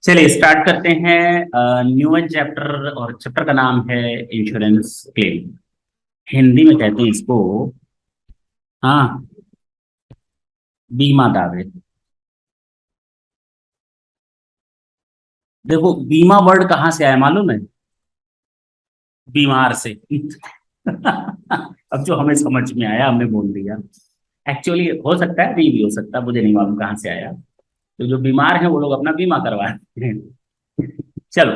चलिए स्टार्ट करते हैं न्यू चैप्टर। और चैप्टर का नाम है इंश्योरेंस क्लेम। हिंदी में कहते हैं इसको, हाँ, बीमा दावे। देखो बीमा वर्ड कहाँ से आया मालूम है? बीमार से। अब जो हमें समझ में आया हमने बोल दिया। एक्चुअली हो सकता है, नहीं भी हो सकता, मुझे नहीं मालूम कहाँ से आया। तो जो बीमार हैं वो लोग अपना बीमा करवाते हैं। चलो,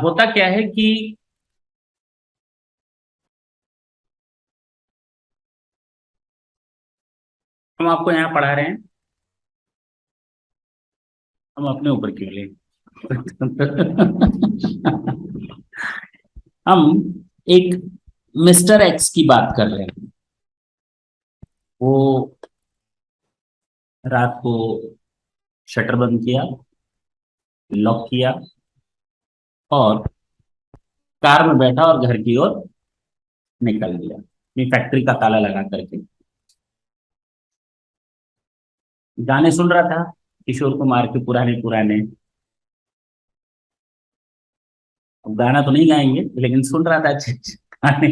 होता क्या है कि हम आपको यहाँ पढ़ा रहे हैं, हम अपने ऊपर क्यों लें? हम एक मिस्टर एक्स की बात कर रहे हैं। वो रात को शटर बंद किया, लॉक किया और कार में बैठा और घर की ओर निकल गया अपनी फैक्ट्री का ताला लगा करके। गाने सुन रहा था, किशोर कुमार के पुराने पुराने। अब गाना तो नहीं गाएंगे लेकिन सुन रहा था अच्छे अच्छे गाने।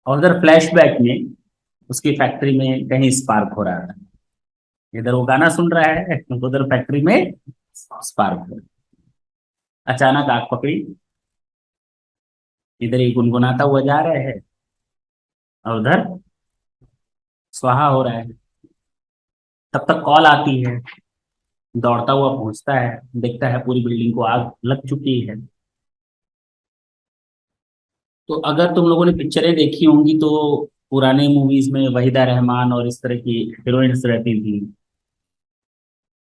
और उधर फ्लैशबैक में उसकी फैक्ट्री में कहीं स्पार्क हो रहा था। इधर वो गाना सुन रहा है, उधर फैक्ट्री में स्पार्क हो रहा है। अचानक आग पकड़ी, इधर ही गुनगुनाता हुआ जा रहा है और उधर स्वाहा हो रहा है। तब तक कॉल आती है, दौड़ता हुआ पहुंचता है, देखता है पूरी बिल्डिंग को आग लग चुकी है। तो अगर तुम लोगों ने पिक्चरें देखी होंगी तो पुराने मूवीज में वहीदा रहमान और इस तरह की हीरोइंस रहती थी।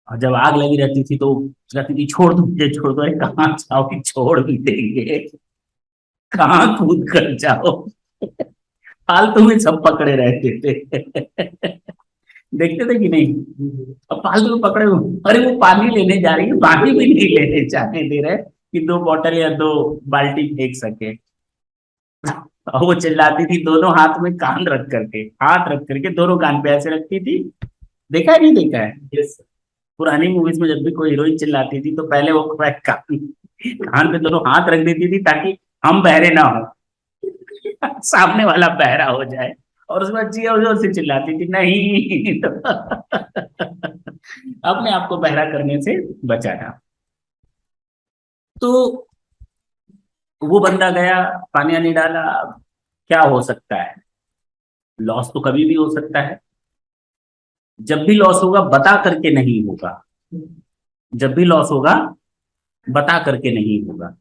और जब आग लगी रहती थी तो कहती थी छोड़ दो मुझे, छोड़ दो, अरे कहाँ जाओ, छोड़ भी देंगे, कहाँ कूद कर जाओ। फालतू में सब पकड़े रहते थे। देखते थे कि नहीं? अब फालतू में पकड़े हुए, अरे वो पानी लेने जा रही है, पानी भी नहीं लेने जाने दे रहे कि 2 बोतल या 2 बाल्टी फेंक सके। और वो चिल्लाती थी दोनों हाथ में कान रख करके, हाथ रख करके दोनों कान पे ऐसे रखती थी। देखा है नहीं देखा है? यस। पुरानी मूवीज में जब भी कोई हीरोइन चिल्लाती थी तो पहले वो कान कान पे दोनों हाथ रख देती थी ताकि हम बहरे ना हो, सामने वाला बहरा हो जाए। और उसके बाद जिया जोर से चिल्लाती थी नहीं। तो अपने आप को बहरा करने से बचाना। तो वो बंदा गया, पानी नहीं डाला। अब क्या हो सकता है? लॉस तो कभी भी हो सकता है। जब भी लॉस होगा बता करके नहीं होगा। जब भी लॉस होगा बता करके नहीं होगा।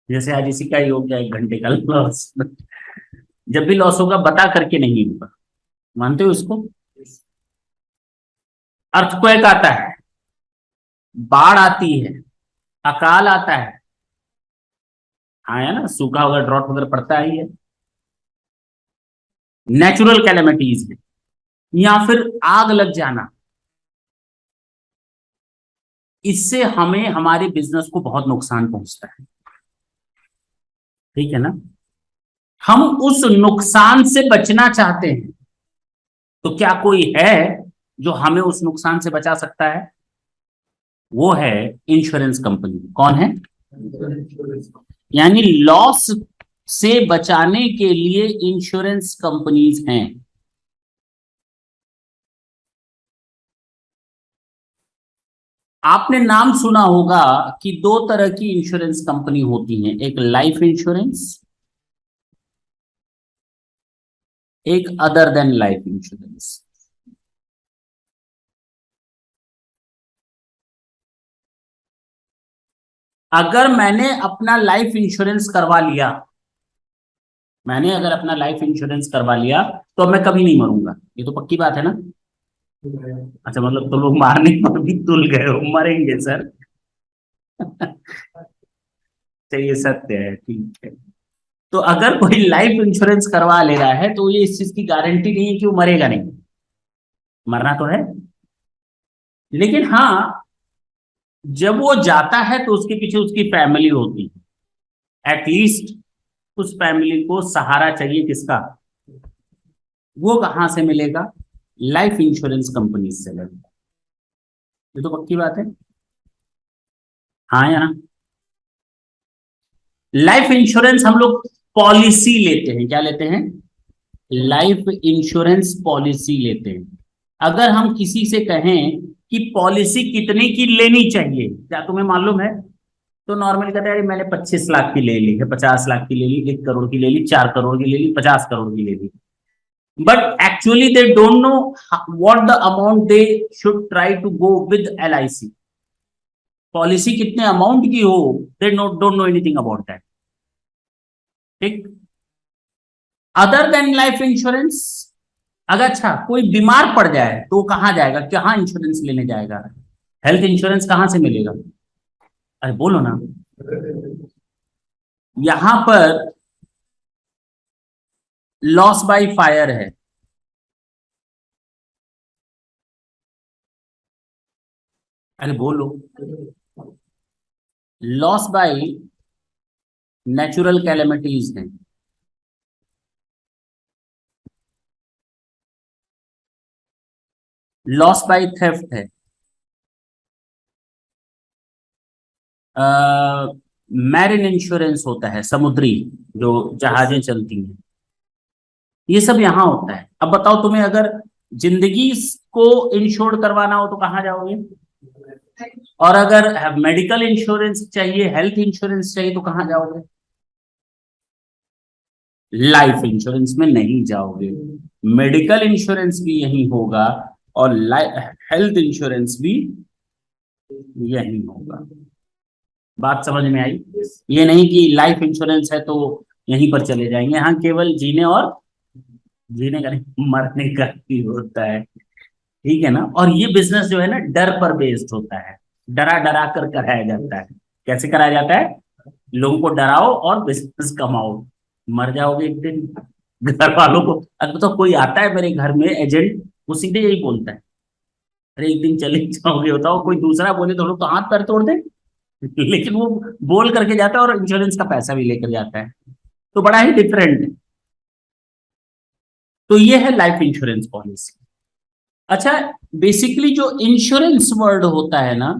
जैसे आज इसी का ही हो गया 1 घंटे का लॉस। जब भी लॉस होगा बता करके नहीं होगा। मानते हो इसको? अर्थक्वेक आता है, बाढ़ आती है, अकाल आता है। हाँ है ना, सूखा वगैरह ड्रॉट वगैरह पड़ता ही है। नेचुरल कैलेमिटीज है, या फिर आग लग जाना। इससे हमें हमारे बिजनेस को बहुत नुकसान पहुंचता है। ठीक है ना? हम उस नुकसान से बचना चाहते हैं। तो क्या कोई है जो हमें उस नुकसान से बचा सकता है? वो है इंश्योरेंस कंपनी। कौन है? यानी लॉस से बचाने के लिए इंश्योरेंस कंपनीज हैं। आपने नाम सुना होगा कि 2 तरह की इंश्योरेंस कंपनी होती हैं, एक लाइफ इंश्योरेंस, एक अदर देन लाइफ इंश्योरेंस। अगर मैंने अपना लाइफ इंश्योरेंस करवा लिया, मैंने अगर अपना लाइफ इंश्योरेंस करवा लिया तो अब मैं कभी नहीं मरूंगा, ये तो पक्की बात है ना? अच्छा, मतलब तो लोग मारने पर भी तुल गए हो, मरेंगे सर। चाहिए, सत्य है, ठीक है। तो अगर कोई लाइफ इंश्योरेंस करवा ले रहा है तो ये इस चीज की गारंटी नहीं है कि वो मरेगा नहीं। मरना तो है, लेकिन हाँ, जब वो जाता है तो उसके पीछे उसकी फैमिली होती है। एटलीस्ट उस फैमिली को सहारा चाहिए, किसका? वो कहां से मिलेगा? लाइफ इंश्योरेंस कंपनी से मिलेगा। ये तो पक्की बात है। हाँ या ना? लाइफ इंश्योरेंस हम लोग पॉलिसी लेते हैं, क्या लेते हैं? लाइफ इंश्योरेंस पॉलिसी लेते हैं। अगर हम किसी से कहें कि पॉलिसी कितने की लेनी चाहिए, क्या तुम्हें मालूम है? तो नॉर्मली कहते हैं मैंने 25 लाख की ले ली है, 50 लाख की ले ली, 1 करोड़ की ले ली, 4 करोड़ की ले ली, 50 करोड़ की ले ली। But actually they don't know what the amount they should try to go with LIC। Policy कितने अमाउंट की हो, they don't know anything about that. ठीक। अदर देन लाइफ इंश्योरेंस, अगर अच्छा कोई बीमार पड़ जाए तो वो कहाँ जाएगा, कहाँ इंश्योरेंस लेने जाएगा? हेल्थ इंश्योरेंस कहाँ से मिलेगा? अरे बोलो ना। यहां पर लॉस बाय फायर है। अरे बोलो। लॉस बाय नेचुरल कैलेमिटीज है। लॉस बाय थेफ्ट है। मैरिन इंश्योरेंस होता है, समुद्री जो जहाजें चलती हैं, ये सब यहां होता है। अब बताओ तुम्हें अगर जिंदगी को इंश्योर करवाना हो तो कहाँ जाओगे? और अगर मेडिकल इंश्योरेंस चाहिए, हेल्थ इंश्योरेंस चाहिए तो कहाँ जाओगे? लाइफ इंश्योरेंस में नहीं जाओगे। मेडिकल इंश्योरेंस भी यही होगा और हेल्थ इंश्योरेंस भी यही होगा। बात समझ में आई? ये नहीं कि लाइफ इंश्योरेंस है तो यहीं पर चले जाएंगे। हाँ, केवल जीने और जीने का नहीं, मरने का ही होता है। ठीक है ना? और ये बिजनेस जो है ना, डर पर बेस्ड होता है। डरा डरा कर कराया जाता है। कैसे कराया जाता है? लोगों को डराओ और बिजनेस कमाओ। मर जाओगे एक दिन। घर वालों को, अब तो कोई आता है मेरे घर में एजेंट, वो सीधे यही बोलता है, अरे एक दिन चले जाओगे, बताओ कोई दूसरा बोले तो लोग तो हाथ पैर तोड़ दे। लेकिन वो बोल करके जाता है और इंश्योरेंस का पैसा भी लेकर जाता है। तो बड़ा ही डिफरेंट है। तो ये है लाइफ इंश्योरेंस पॉलिसी। अच्छा, बेसिकली जो इंश्योरेंस वर्ड होता है ना,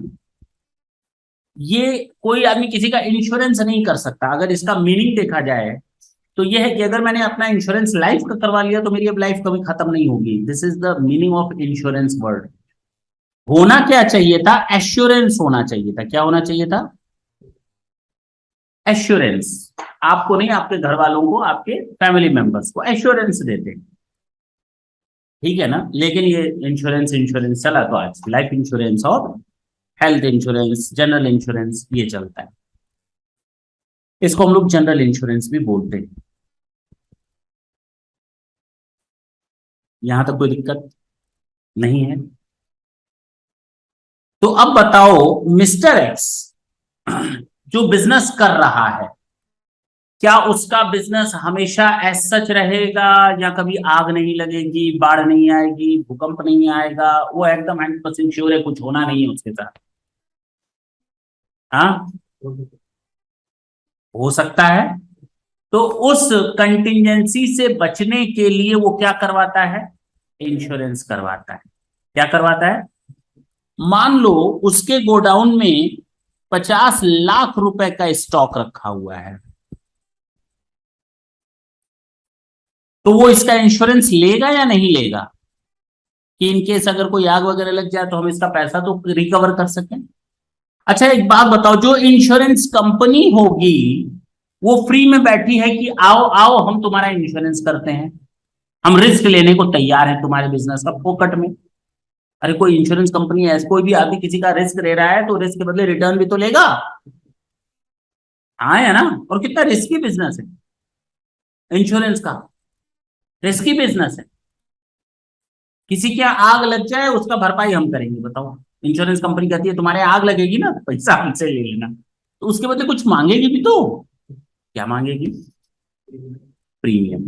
ये कोई आदमी किसी का इंश्योरेंस नहीं कर सकता। अगर इसका मीनिंग देखा जाए तो ये है कि अगर मैंने अपना इंश्योरेंस लाइफ का करवा लिया तो मेरी अब लाइफ कभी खत्म नहीं होगी। This is the meaning of insurance word. होना क्या चाहिए था? एश्योरेंस होना चाहिए था। क्या होना चाहिए था? एश्योरेंस। आपको नहीं, आपके घर वालों को, आपके फैमिली मेंबर्स को एश्योरेंस देते हैं। ठीक है ना? लेकिन ये इंश्योरेंस इंश्योरेंस चला तो आज लाइफ इंश्योरेंस और हेल्थ इंश्योरेंस, जनरल इंश्योरेंस ये चलता है। इसको हम लोग जनरल इंश्योरेंस भी बोलते हैं। यहां तक कोई दिक्कत नहीं है? तो अब बताओ, मिस्टर एक्स जो बिजनेस कर रहा है, क्या उसका बिजनेस हमेशा एज सच रहेगा, या कभी आग नहीं लगेगी, बाढ़ नहीं आएगी, भूकंप नहीं आएगा? वो एकदम 100% श्योर है कुछ होना नहीं है उसके साथ? हाँ, हो सकता है। तो उस कंटिजेंसी से बचने के लिए वो क्या करवाता है? इंश्योरेंस करवाता है। क्या करवाता है? मान लो उसके गोडाउन में 50 लाख रुपए का स्टॉक रखा हुआ है, तो वो इसका इंश्योरेंस लेगा या नहीं लेगा, कि इनकेस अगर कोई आग वगैरह लग जाए तो हम इसका पैसा तो रिकवर कर सकें? अच्छा, एक बात बताओ, जो इंश्योरेंस कंपनी होगी वो फ्री में बैठी है कि आओ आओ हम तुम्हारा इंश्योरेंस करते हैं, हम रिस्क लेने को तैयार हैं तुम्हारे बिजनेस का फोकट में? अरे कोई इंश्योरेंस कंपनी है, कोई भी आदमी किसी का रिस्क ले रहा है तो रिस्क के बदले रिटर्न भी तो लेगा। हाँ है ना? और कितना रिस्की बिजनेस है इंश्योरेंस का। रिस्की बिजनेस है। किसी के यहाँ आग लग जाए उसका भरपाई हम करेंगे, बताओ। इंश्योरेंस कंपनी कहती है तुम्हारे यहाँ आग लगेगी ना, पैसा हमसे ले लेना। तो उसके बदले कुछ मांगेगी भी तो। क्या मांगेगी? प्रीमियम।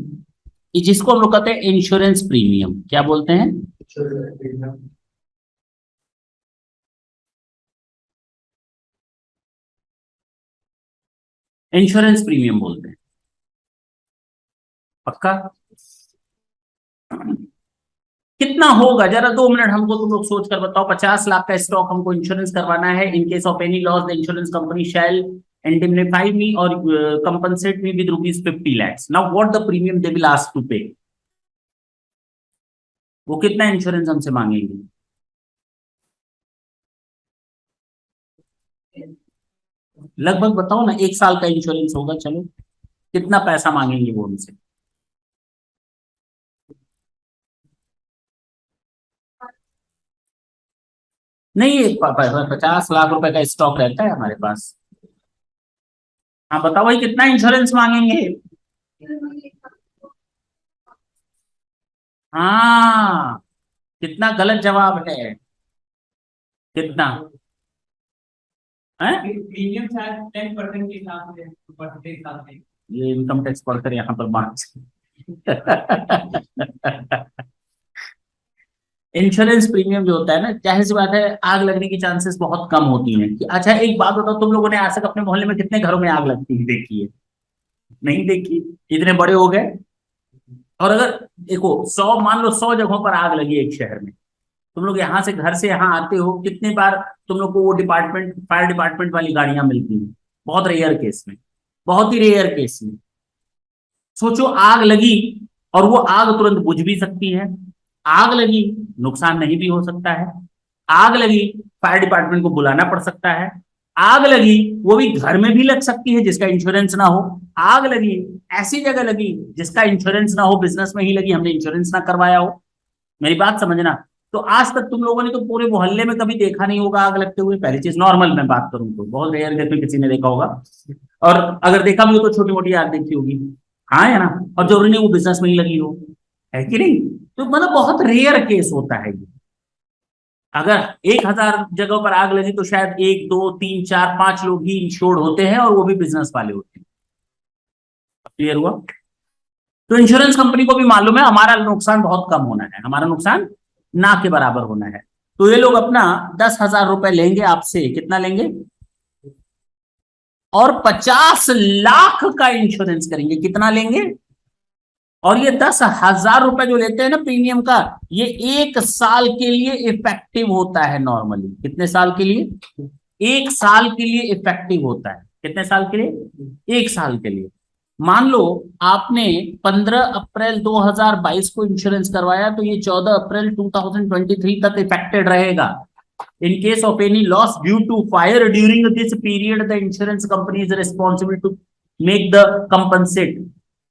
जिसको हम लोग कहते हैं इंश्योरेंस प्रीमियम, क्या बोलते हैं? इंश्योरेंस प्रीमियम बोलते हैं। पक्का? कितना होगा, जरा 2 मिनट हमको तुम लोग सोच कर बताओ। 50 लाख का स्टॉक हमको इंश्योरेंस करवाना है। In case of any loss the insurance company shall indemnify me और compensate me with ₹50 lakhs। Now what the premium they will ask to pay. वो कितना इंश्योरेंस हमसे मांगेंगे? लगभग बताओ ना, 1 साल का इंश्योरेंस होगा, चलो कितना पैसा मांगेंगे वो हमसे? नहीं, 50 लाख रुपए का स्टॉक रहता है हमारे पास। हाँ बताओ भाई, कितना इंश्योरेंस मांगेंगे? हाँ, कितना गलत जवाब है? कितना है? प्रीमियम शायद 10% के हिसाब से, परसेंटेज के हिसाब से। ये इनकम टैक्स पढ़कर यहाँ पर बात। इंश्योरेंस प्रीमियम जो होता है ना, जाहिर सी बात है आग लगने की चांसेस बहुत कम होती हैं। कि अच्छा एक बात बताओ, तुम लोगों ने आज तक अपने मोहल्ले में कितने घरों में आग लगती है देखी है? नहीं देखी। इतने बड़े हो गए। और अगर देखो, 100 मान लो 100 जगहों पर आग लगी एक शहर में, तुम लोग यहाँ से घर से यहाँ आते हो, कितनी बार तुम लोग को वो डिपार्टमेंट, फायर डिपार्टमेंट वाली गाड़ियां मिलती हैं? बहुत रेयर केस में, बहुत ही रेयर केस में। सोचो आग लगी, और वो आग तुरंत बुझ भी सकती है। आग लगी, नुकसान नहीं भी हो सकता है। आग लगी, फायर डिपार्टमेंट को बुलाना पड़ सकता है। आग लगी, वो भी घर में भी लग सकती है जिसका इंश्योरेंस ना हो। आग लगी, ऐसी जगह लगी जिसका इंश्योरेंस ना हो, बिजनेस में ही लगी, हमने इंश्योरेंस ना करवाया हो। मेरी बात समझना। तो आज तक तुम लोगों ने तो पूरे मोहल्ले में कभी देखा नहीं होगा आग लगते हुए। पहली चीज, नॉर्मल मैं बात करूं तो बहुत रेयर केस में किसी ने देखा होगा। और अगर देखा भी हो तो छोटी मोटी आग देखी होगी। हाँ या ना? और जरूरी नहीं वो बिजनेस में ही लगी हो, है कि नहीं? तो मतलब बहुत रेयर केस होता है ये। अगर 1,000 जगहों पर आग लगी तो शायद 1, 2, 3, 4, 5 लोग ही इंश्योर्ड होते हैं, और वो भी बिजनेस वाले होते हैं। क्लियर हुआ? तो इंश्योरेंस कंपनी को भी मालूम है हमारा नुकसान बहुत कम होना है, हमारा नुकसान ना के बराबर होना है। तो ये लोग अपना 10,000 रुपए लेंगे आपसे। कितना लेंगे? और 50 लाख का इंश्योरेंस करेंगे। कितना लेंगे? और ये 10,000 रुपए जो लेते हैं ना प्रीमियम का, ये 1 साल के लिए इफेक्टिव होता है नॉर्मली। कितने साल के लिए? 1 साल के लिए इफेक्टिव होता है। कितने साल के लिए? 1 साल के लिए। मान लो आपने 15 अप्रैल 2022 को इंश्योरेंस करवाया, तो ये 14 अप्रैल 2023 तक इफेक्टेड रहेगा। In case of any loss due to fire during this period, the insurance company is responsible to make the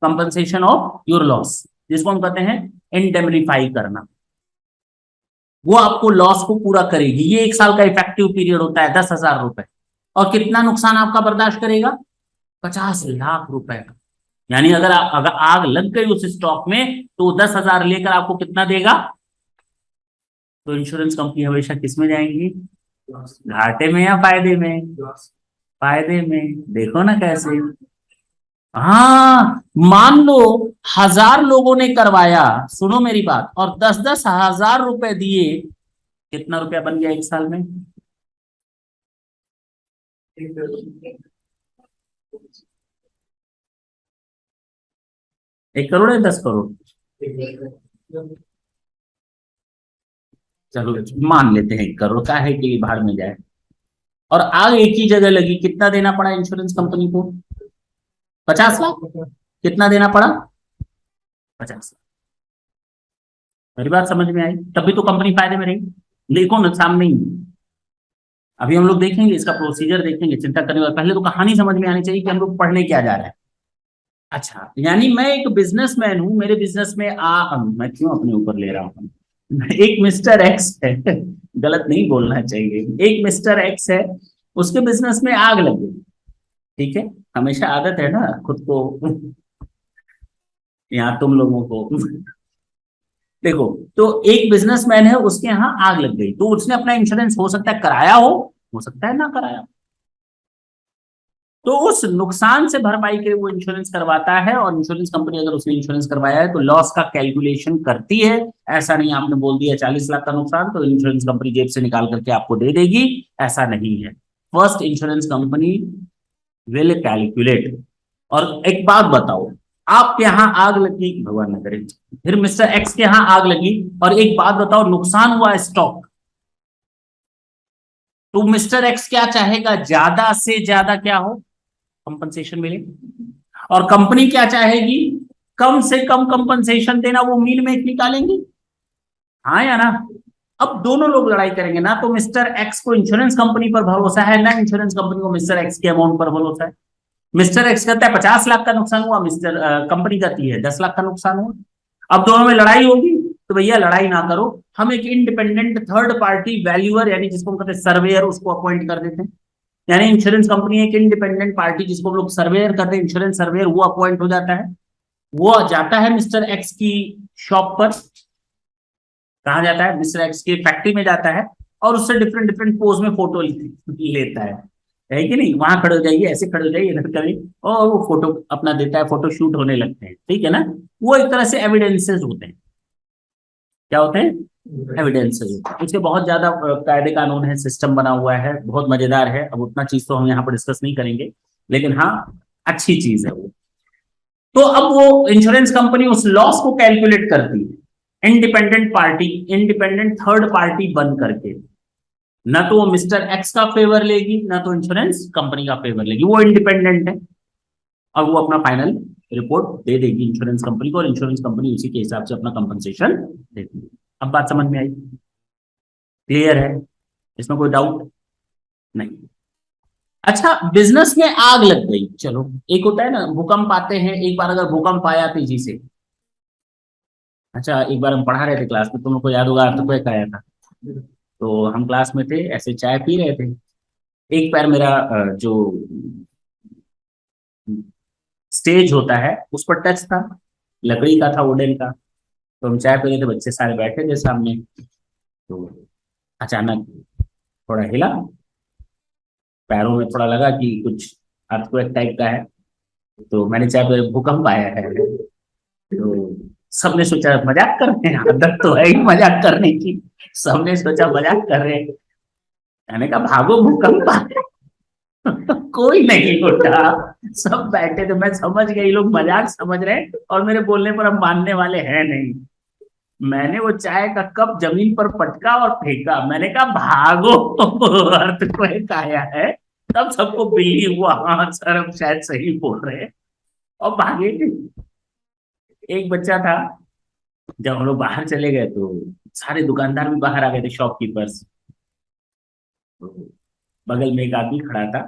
compensation of your loss, जिसको हम कहते हैं इंडेमनिफाई करना। वो आपको लॉस को पूरा करेगी। ये 1 साल का इफेक्टिव पीरियड होता है। 10,000 रुपए। और कितना नुकसान आपका बर्दाश्त करेगा? 50 लाख रुपए का। यानी अगर आग लग गई उस स्टॉक में, तो 10,000 लेकर आपको कितना देगा? तो इंश्योरेंस कंपनी हमेशा किस में जाएंगी? घाटे में या फायदे में? फायदे में। देखो ना कैसे। हाँ, मान लो 1,000 लोगों ने करवाया, सुनो मेरी बात, और 10-10 हजार रुपए दिए। कितना रुपया बन गया 1 साल में? 1 करोड़ या 10 करोड़? चलो मान लेते हैं 1 करोड़ का है कि भाड़ में जाए। और आग एक ही जगह लगी, कितना देना पड़ा इंश्योरेंस कंपनी को? 50 लाख। कितना देना पड़ा? 50 लाख। मेरी बात समझ में आई? तभी तो कंपनी फायदे में रही। देखो नुकसान नहीं। अभी हम लोग देखेंगे, इसका प्रोसीजर देखेंगे, चिंता करने वाले। पहले तो कहानी समझ में आनी चाहिए कि हम लोग पढ़ने क्या जा रहे हैं। अच्छा, यानी मैं एक बिजनेसमैन हूं, मेरे बिजनेस में मैं क्यों अपने ऊपर ले रहा हूं? एक मिस्टर एक्स है। गलत नहीं बोलना चाहिए। एक मिस्टर एक्स है, उसके बिजनेस में आग लगी। ठीक है। हमेशा आदत है ना खुद को, यहाँ तुम लोगों को। देखो, तो एक बिजनेसमैन है, उसके यहाँ आग लग गई, तो उसने अपना इंश्योरेंस हो सकता है कराया हो सकता है ना कराया। तो उस नुकसान से भरपाई के लिए वो इंश्योरेंस करवाता है। और इंश्योरेंस कंपनी अगर उसने इंश्योरेंस करवाया है तो लॉस का कैलकुलेशन करती है। ऐसा नहीं आपने बोल दिया 40 लाख का नुकसान तो इंश्योरेंस कंपनी जेब से निकाल करके आपको दे देगी, ऐसा नहीं है। First insurance company will calculate. और एक बात बताओ, आपके यहाँ आग लगी, भगवान न करे, फिर मिस्टर एक्स के यहाँ आग लगी, और एक बात बताओ, नुकसान हुआ स्टॉक, तो मिस्टर एक्स क्या चाहेगा, ज्यादा से ज्यादा क्या हो, कंपनसेशन मिले। और कंपनी क्या चाहेगी, कम से कम कंपनसेशन देना, वो मील में निकालेंगे, हाँ या ना। अब दोनों लोग लड़ाई करेंगे, ना तो मिस्टर एक्स को इंश्योरेंस कंपनी पर भरोसा है, ना इंश्योरेंस कंपनी को मिस्टर एक्स के अमाउंट पर भरोसा है। मिस्टर एक्स कहता है 50 लाख का नुकसान हुआ, मिस्टर कंपनी कहती है 10 लाख का नुकसान हुआ। अब दोनों में लड़ाई होगी, तो भैया लड़ाई ना करो, हम एक इंडिपेंडेंट थर्ड पार्टी वैल्यूअर, यानी जिसको हम कहते हैं सर्वेयर, उसको अपॉइंट कर देते हैं। यानी इंश्योरेंस कंपनी एक इंडिपेंडेंट पार्टी, जिसको हम लोग सर्वेयर करते हैं, इंश्योरेंस सर्वेयर, वो अपॉइंट हो जाता है। वो जाता है मिस्टर एक्स की शॉप पर, कहा जाता है, मिस्टर एक्स की फैक्ट्री में जाता है, और उससे डिफरेंट डिफरेंट पोज में फोटो लेता है कि नहीं, वहां खड़े हो जाइए, ऐसे खड़े हो जाइए, इधर करें, और वो फोटो अपना देता है, फोटो शूट होने लगते हैं, ठीक है ना। वो एक तरह से एविडेंसेस होते हैं, क्या होते हैं, एविडेंसेस होते हैं। उसके बहुत ज्यादा कायदे कानून है, सिस्टम बना हुआ है, बहुत मजेदार है। अब उतना चीज तो हम यहाँ पर डिस्कस नहीं करेंगे, लेकिन हाँ, अच्छी चीज है वो। तो अब वो इंश्योरेंस कंपनी उस लॉस को कैलकुलेट करती है, independent party, independent third party बन करके। ना तो वो मिस्टर एक्स का फेवर लेगी, ना तो इंश्योरेंस कंपनी का फेवर लेगी, वो इंडिपेंडेंट है। और वो अपना फाइनल रिपोर्ट दे देगी इंश्योरेंस कंपनी को, और इंश्योरेंस कंपनी उसी के हिसाब से अपना कंपनसेशन देती है। अब बात समझ में आई, क्लियर है, इसमें कोई डाउट नहीं। अच्छा, बिजनेस में आग लग गई, चलो, एक होता है ना भूकंप आते हैं, एक बार अगर भूकंप आया तेजी से, अच्छा एक बार हम पढ़ा रहे थे क्लास में, तुम लोग को याद होगा, अर्थक्वेक आया था, तो हम क्लास में थे, ऐसे चाय पी रहे थे, एक पैर मेरा जो स्टेज होता है उस पर टच था, लकड़ी का था, वुडन का। तो हम चाय पी रहे थे, बच्चे सारे बैठे थे सामने, तो अचानक थोड़ा हिला, पैरों में थोड़ा लगा कि कुछ अर्थक्वेक टाइप का है। तो मैंने चाय पे, भूकंप आया है, तो सबने सोचा मजाक कर रहे हैं, आदत तो है ही मजाक करने की, सबने सोचा मजाक कर रहे हैं। मैंने कहा भागो, भूकंप आया। कोई नहीं उठा, सब बैठे थे, मैं समझ गया ये लोग मजाक समझ रहे हैं, और मेरे बोलने पर हम मानने वाले हैं नहीं। मैंने वो चाय का कप जमीन पर पटका और फेंका, मैंने कहा भागो, अर्थक्वेक आया है। तब सबको बिलीव हुआ, हाँ सर हम शायद सही बोल रहे हैं, और भागे। एक बच्चा था, जब हम लोग बाहर चले गए तो सारे दुकानदार भी बाहर आ गए थे, शॉपकीपर्स। तो बगल में एक आदमी खड़ा था,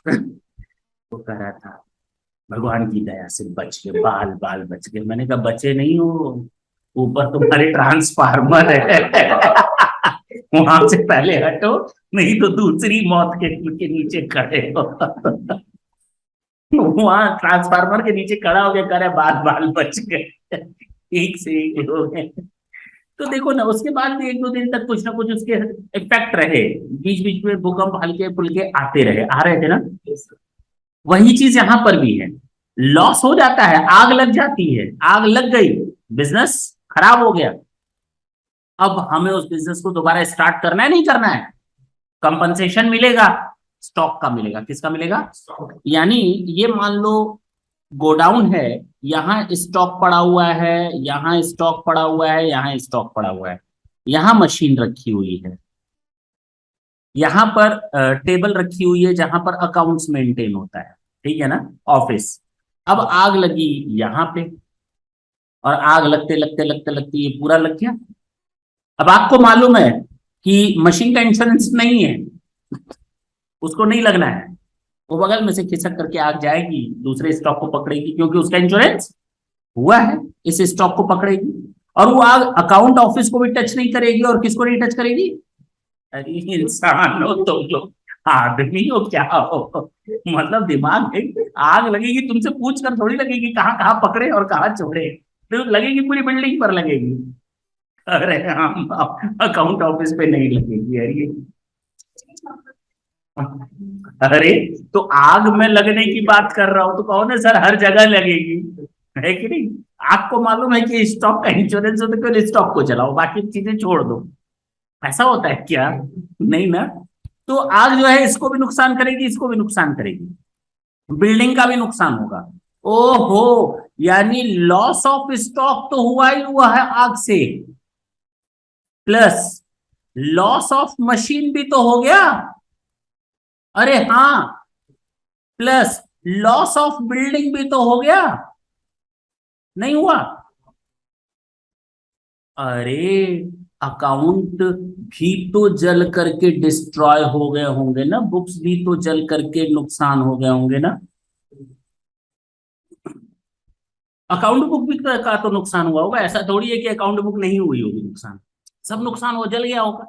वो कह रहा था भगवान की दया से बच गए, बाल बाल बच गए। मैंने कहा बचे नहीं हो, ऊपर तुम्हारे ट्रांसफार्मर है, वहां से पहले हटो, नहीं तो दूसरी मौत के नीचे खड़े हो। वहां ट्रांसफार्मर के नीचे खड़ा हो गया, कह रहा बाल बाल बच गए, ठीक से हो गए। तो देखो ना, उसके बाद भी एक दो दिन तक कुछ ना कुछ उसके इफेक्ट रहे, बीच बीच में भूकंप हल्के फुल्के आते रहे, आ रहे थे ना। वही चीज यहां पर भी है, लॉस हो जाता है, आग लग जाती है, आग लग गई, बिजनेस खराब हो गया। अब हमें उस बिजनेस को दोबारा स्टार्ट करना है, नहीं करना है, कंपनसेशन मिलेगा, स्टॉक का मिलेगा, किसका मिलेगा, यानी ये मान लो गोडाउन है, यहाँ स्टॉक पड़ा हुआ है, यहाँ स्टॉक पड़ा हुआ है, यहाँ स्टॉक पड़ा हुआ है, यहाँ मशीन रखी हुई है, यहाँ पर टेबल रखी हुई है जहां पर अकाउंट्स मेंटेन होता है, ठीक है ना, ऑफिस। अब आग लगी यहाँ पे, और आग लगते लगते लगते लगते ये पूरा लग गया। अब आपको मालूम है कि मशीन का इंश्योरेंस नहीं है, उसको नहीं लगना है, वो बगल में से खिसक करके आग जाएगी, दूसरे स्टॉक को पकड़ेगी, क्योंकि उसका इंश्योरेंस हुआ है, इस स्टॉक को पकड़ेगी। और वो आग अकाउंट ऑफिस को भी टच नहीं करेगी, और किसको नहीं टच करेगी, अरे इंसान हो तुम लोग, आदमी हो क्या हो, मतलब दिमाग है। आग लगेगी तुमसे पूछ कर थोड़ी लगेगी कहाँ कहाँ पकड़े और कहाँ छोड़े, तो लगेगी पूरी बिल्डिंग पर लगेगी। अरे हम अकाउंट ऑफिस पे नहीं लगेगी अरे। अरे तो आग में लगने की बात कर रहा हूं, तो कौन है सर हर जगह लगेगी, है कि नहीं। आपको मालूम है कि स्टॉक का इंश्योरेंस हो तो केवल स्टॉक को चलाओ, बाकी चीजें छोड़ दो, ऐसा होता है क्या, नहीं ना। तो आग जो है इसको भी नुकसान करेगी, इसको भी नुकसान करेगी, बिल्डिंग का भी नुकसान होगा। ओहो, यानी लॉस ऑफ स्टॉक तो हुआ ही हुआ है आग से, प्लस लॉस ऑफ मशीन भी तो हो गया। अरे हाँ, प्लस लॉस ऑफ बिल्डिंग भी तो हो गया, नहीं हुआ? अरे अकाउंट भी तो जल करके डिस्ट्रॉय हो गए होंगे ना, बुक्स भी तो जल करके नुकसान हो गए होंगे ना। अकाउंट बुक भी का तो नुकसान हुआ होगा, ऐसा थोड़ी है कि अकाउंट बुक नहीं हुई होगी नुकसान, सब नुकसान हो जल गया होगा।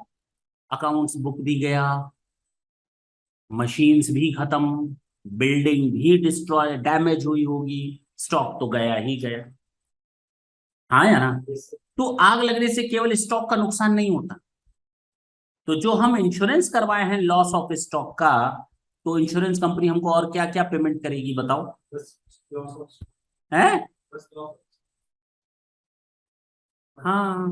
अकाउंट्स बुक भी गया, मशीन्स भी खत्म, बिल्डिंग भी डिस्ट्रॉय डैमेज हुई होगी, स्टॉक तो गया ही गया। हाँ या ना? तो आग लगने से केवल स्टॉक का नुकसान नहीं होता। तो जो हम इंश्योरेंस करवाए हैं लॉस ऑफ स्टॉक का, तो इंश्योरेंस कंपनी हमको और क्या क्या पेमेंट करेगी बताओ? है? हाँ,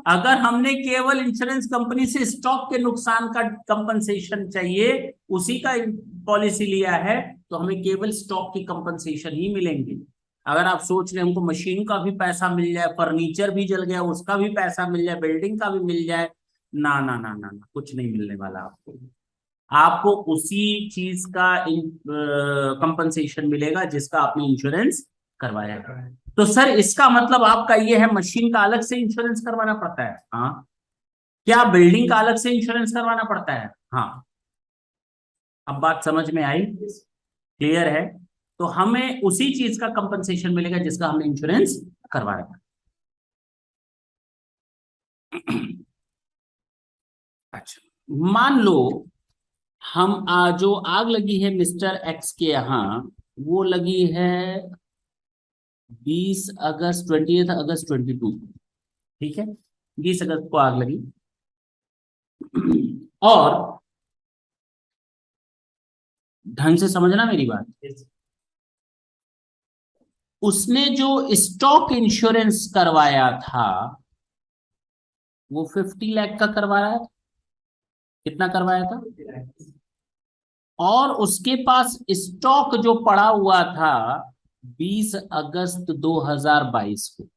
अगर हमने केवल इंश्योरेंस कंपनी से स्टॉक के नुकसान का कंपनसेशन चाहिए, उसी का पॉलिसी लिया है, तो हमें केवल स्टॉक की कंपनसेशन ही मिलेंगे। अगर आप सोच रहे हैं हमको मशीन का भी पैसा मिल जाए, फर्नीचर भी जल गया उसका भी पैसा मिल जाए, बिल्डिंग का भी मिल जाए, ना ना ना ना ना, कुछ नहीं मिलने वाला आपको। आपको उसी चीज का कंपनसेशन मिलेगा जिसका आपने इंश्योरेंस करवाया है। तो सर इसका मतलब आपका ये है मशीन का अलग से इंश्योरेंस करवाना पड़ता है? हाँ। क्या बिल्डिंग का अलग से इंश्योरेंस करवाना पड़ता है? हाँ। अब बात समझ में आई? क्लियर है? तो हमें उसी चीज का कंपनसेशन मिलेगा जिसका हमने इंश्योरेंस करवाया था। अच्छा, मान लो हम जो आग लगी है मिस्टर एक्स के यहाँ, वो लगी है 20 अगस्त, 20 अगस्त 22, ठीक है? 20 अगस्त को आग लगी। और ढंग से समझना मेरी बात, उसने जो स्टॉक इंश्योरेंस करवाया था वो 50 लाख का करवाया था। कितना करवाया था? और उसके पास स्टॉक जो पड़ा हुआ था 20 अगस्त 2022 को,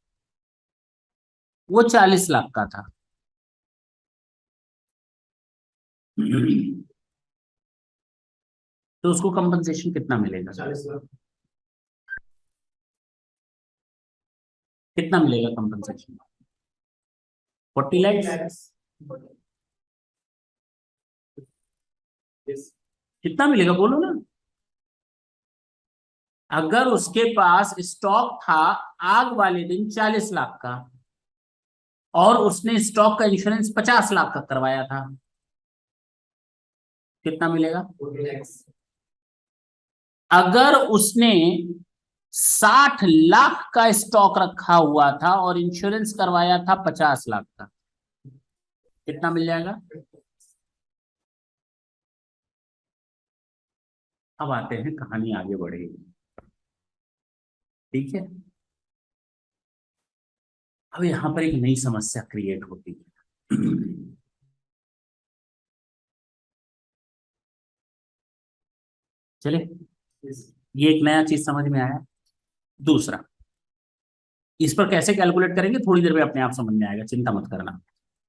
वो 40 लाख का था। तो उसको कंपनसेशन कितना मिलेगा? 40 लाख। कितना मिलेगा कंपनसेशन? 40 लाख। कितना मिलेगा बोलो ना? अगर उसके पास स्टॉक था आग वाले दिन 40 लाख का, और उसने स्टॉक का इंश्योरेंस 50 लाख का करवाया था, कितना मिलेगा? अगर उसने 60 लाख का स्टॉक रखा हुआ था और इंश्योरेंस करवाया था 50 लाख का, कितना मिल जाएगा? अब आते हैं, कहानी आगे बढ़ेगी, ठीक है? अब यहां पर एक नई समस्या क्रिएट होती है। चले, ये एक नया चीज समझ में आया। दूसरा, इस पर कैसे कैलकुलेट करेंगे थोड़ी देर में अपने आप समझ में आएगा, चिंता मत करना।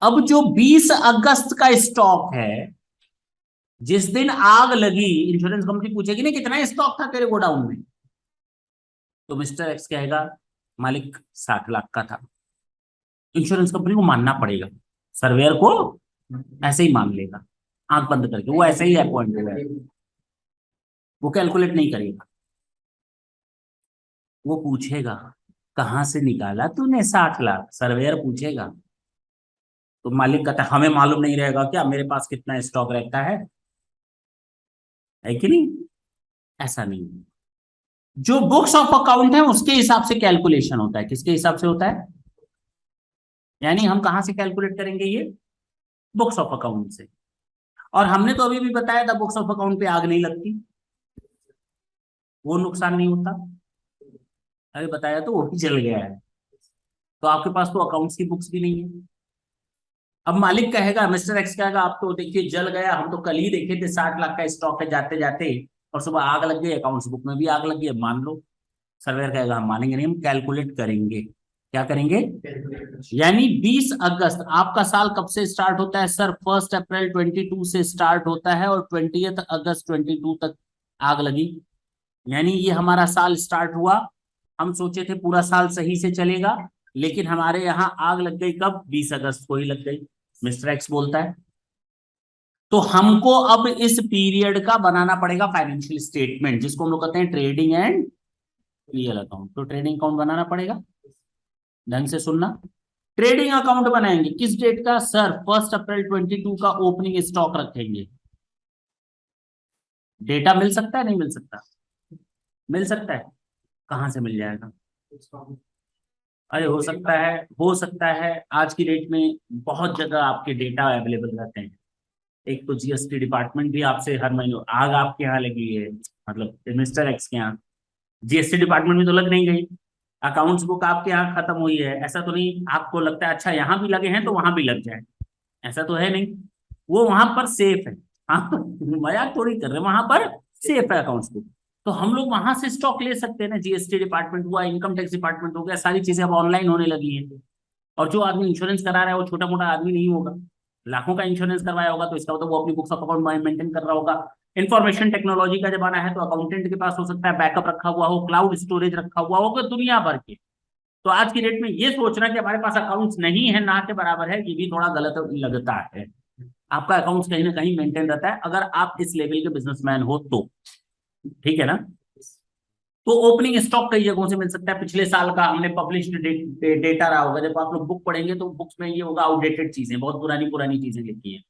अब जो 20 अगस्त का स्टॉक है, जिस दिन आग लगी, इंश्योरेंस कंपनी पूछेगी ना कितना स्टॉक था तेरे गोडाउन में, तो मिस्टर एक्स कहेगा मालिक 60 लाख का था। इंश्योरेंस कंपनी को मानना पड़ेगा, सर्वेयर को ऐसे ही मान लेगा, आंख बंद करके, वो ऐसे ही अपॉइंट हुआ है, वो कैलकुलेट नहीं करेगा। वो पूछेगा कहां से निकाला तूने 60 लाख, सर्वेयर पूछेगा। तो मालिक कहता है हमें मालूम नहीं रहेगा क्या मेरे पास कितना स्टॉक रहता है कि नहीं? ऐसा नहीं है। जो बुक्स ऑफ अकाउंट है उसके हिसाब से कैलकुलेशन होता है। किसके हिसाब से होता है? यानी हम कहां से कैलकुलेट करेंगे ये? बुक्स ऑफ अकाउंट से। और हमने तो अभी भी बताया था बुक्स ऑफ अकाउंट पे आग नहीं लगती, वो नुकसान नहीं होता। अरे बताया तो, वो भी जल गया है, तो आपके पास तो अकाउंट्स की बुक्स भी नहीं है। अब मालिक कहेगा, मिस्टर एक्स कहेगा आप तो देखिए जल गया, हम तो कल ही देखे थे 60 लाख का स्टॉक है जाते जाते, और सुबह आग लग गई, अकाउंट्स बुक में भी आग लग गई, मान लो। सर्वेयर कहेगा हम मानेंगे नहीं, हम कैलकुलेट करेंगे। क्या करेंगे? यानी 20 अगस्त आपका साल कब से स्टार्ट होता है सर? 1 अप्रैल 22 से स्टार्ट होता है और 20 अगस्त 22 तक आग लगी। यानी ये हमारा साल स्टार्ट हुआ, हम सोचे थे पूरा साल सही से चलेगा, लेकिन हमारे यहाँ आग लग गई कब? 20 अगस्त को ही लग गई। मिस्टर एक्स बोलता है तो हमको अब इस पीरियड का बनाना पड़ेगा फाइनेंशियल स्टेटमेंट, जिसको हम लोग कहते हैं ट्रेडिंग एंड रियल अकाउंट। तो ट्रेडिंग अकाउंट बनाना पड़ेगा। ढंग से सुनना, ट्रेडिंग अकाउंट बनाएंगे किस डेट का सर? 1 अप्रैल 22 का ओपनिंग स्टॉक रखेंगे। डेटा मिल सकता है नहीं मिल सकता? मिल सकता है। कहां से मिल जाएगा? अरे हो सकता है आज की डेट में बहुत जगह आपके डेटा अवेलेबल रहते हैं। एक तो जीएसटी डिपार्टमेंट भी आपसे हर महीने, आग आपके यहाँ लगी है मतलब मिस्टर एक्स के यहाँ, जीएसटी डिपार्टमेंट में तो लग नहीं गई। अकाउंट्स बुक आपके यहाँ खत्म हुई है, ऐसा तो नहीं आपको लगता है अच्छा यहाँ भी लगे हैं तो वहां भी लग जाए? ऐसा तो है नहीं। वो वहां पर सेफ है। हाँ, मजाक थोड़ी कर रहे हैं, वहां पर सेफ है अकाउंट्स बुक। तो हम लोग वहां से स्टॉक ले सकते हैं ना। जीएसटी डिपार्टमेंट हुआ, इनकम टैक्स डिपार्टमेंट हो गया, सारी चीजें अब ऑनलाइन होने लगी है। और जो आदमी इंश्योरेंस करा रहा है वो छोटा मोटा आदमी नहीं होगा, लाखों का इंश्योरेंस करवाया होगा, तो इसका मतलब वो अपनी बुक्स ऑफ अकाउंट मेंटेन कर रहा होगा। इन्फॉर्मेशन टेक्नोलॉजी का जमाना है, तो अकाउंटेंट के पास हो सकता है बैकअप रखा हुआ हो, क्लाउड स्टोरेज रखा हुआ होगा दुनिया भर के। तो आज की डेट में ये सोचना कि हमारे पास अकाउंट्स नहीं है ना के बराबर है, ये भी थोड़ा गलत लगता है। आपका अकाउंट्स कहीं ना कहीं मेंटेन रहता है अगर आप इस लेवल के बिजनेसमैन हो तो। ठीक है ना? तो ओपनिंग स्टॉक कई जगहों से मिल सकता है। पिछले साल का हमने पब्लिश्ड डेटा रहा होगा, जब आप लोग बुक पढ़ेंगे तो बुक्स में ये होगा आउटडेटेड चीजें, बहुत पुरानी पुरानी चीजें लिखी हैं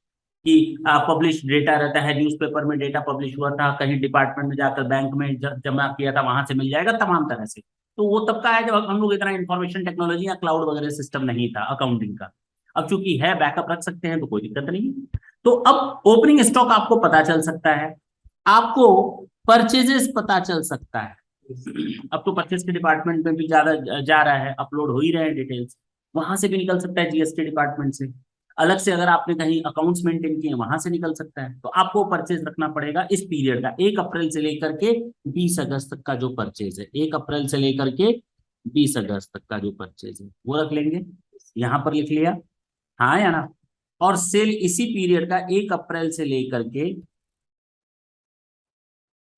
कि पब्लिश डेटा रहता है, न्यूज़पेपर में डेटा पब्लिश हुआ था, कहीं डिपार्टमेंट में जाकर बैंक में जमा किया था, वहां से मिल जाएगा तमाम तरह से। तो वो तब का है जब हम लोग इतना इन्फॉर्मेशन टेक्नोलॉजी या क्लाउड वगैरह सिस्टम नहीं था अकाउंटिंग का। अब चूंकि है, बैकअप रख सकते हैं तो कोई दिक्कत नहीं। तो अब ओपनिंग स्टॉक आपको पता चल सकता है, आपको परचेजेस पता चल सकता है। अब तो परचेज के डिपार्टमेंट में भी ज्यादा जा रहा है, अपलोड हो ही रहे हैं डिटेल्स, वहां से भी निकल सकता है जीएसटी डिपार्टमेंट से। अलग से अगर आपने कहीं अकाउंट्स मेंटेन किए वहां से निकल सकता है। तो आपको परचेज रखना पड़ेगा इस पीरियड का, 1 अप्रैल से लेकर के 20 अगस्त तक का जो परचेज है, 1 अप्रैल से लेकर के 20 अगस्त तक का जो परचेज है वो रख लेंगे। यहां पर लिख लिया, हाँ या ना? और सेल इसी पीरियड का 1 अप्रैल से लेकर के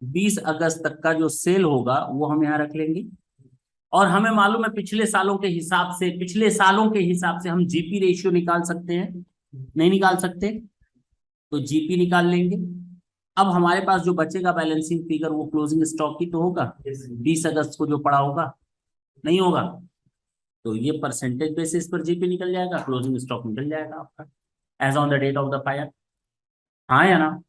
20 अगस्त तक का जो सेल होगा वो हम यहाँ रख लेंगे। और हमें मालूम है पिछले सालों के हिसाब से हम जीपी रेशियो निकाल सकते हैं, नहीं निकाल सकते? तो जीपी निकाल लेंगे। अब हमारे पास जो बचेगा बैलेंसिंग फिगर वो क्लोजिंग स्टॉक की तो होगा, 20 अगस्त को जो पड़ा होगा, नहीं होगा? तो ये परसेंटेज बेसिस पर जीपी निकल जाएगा, क्लोजिंग स्टॉक निकल जाएगा आपका as on the date of the fire. हाँ या ना?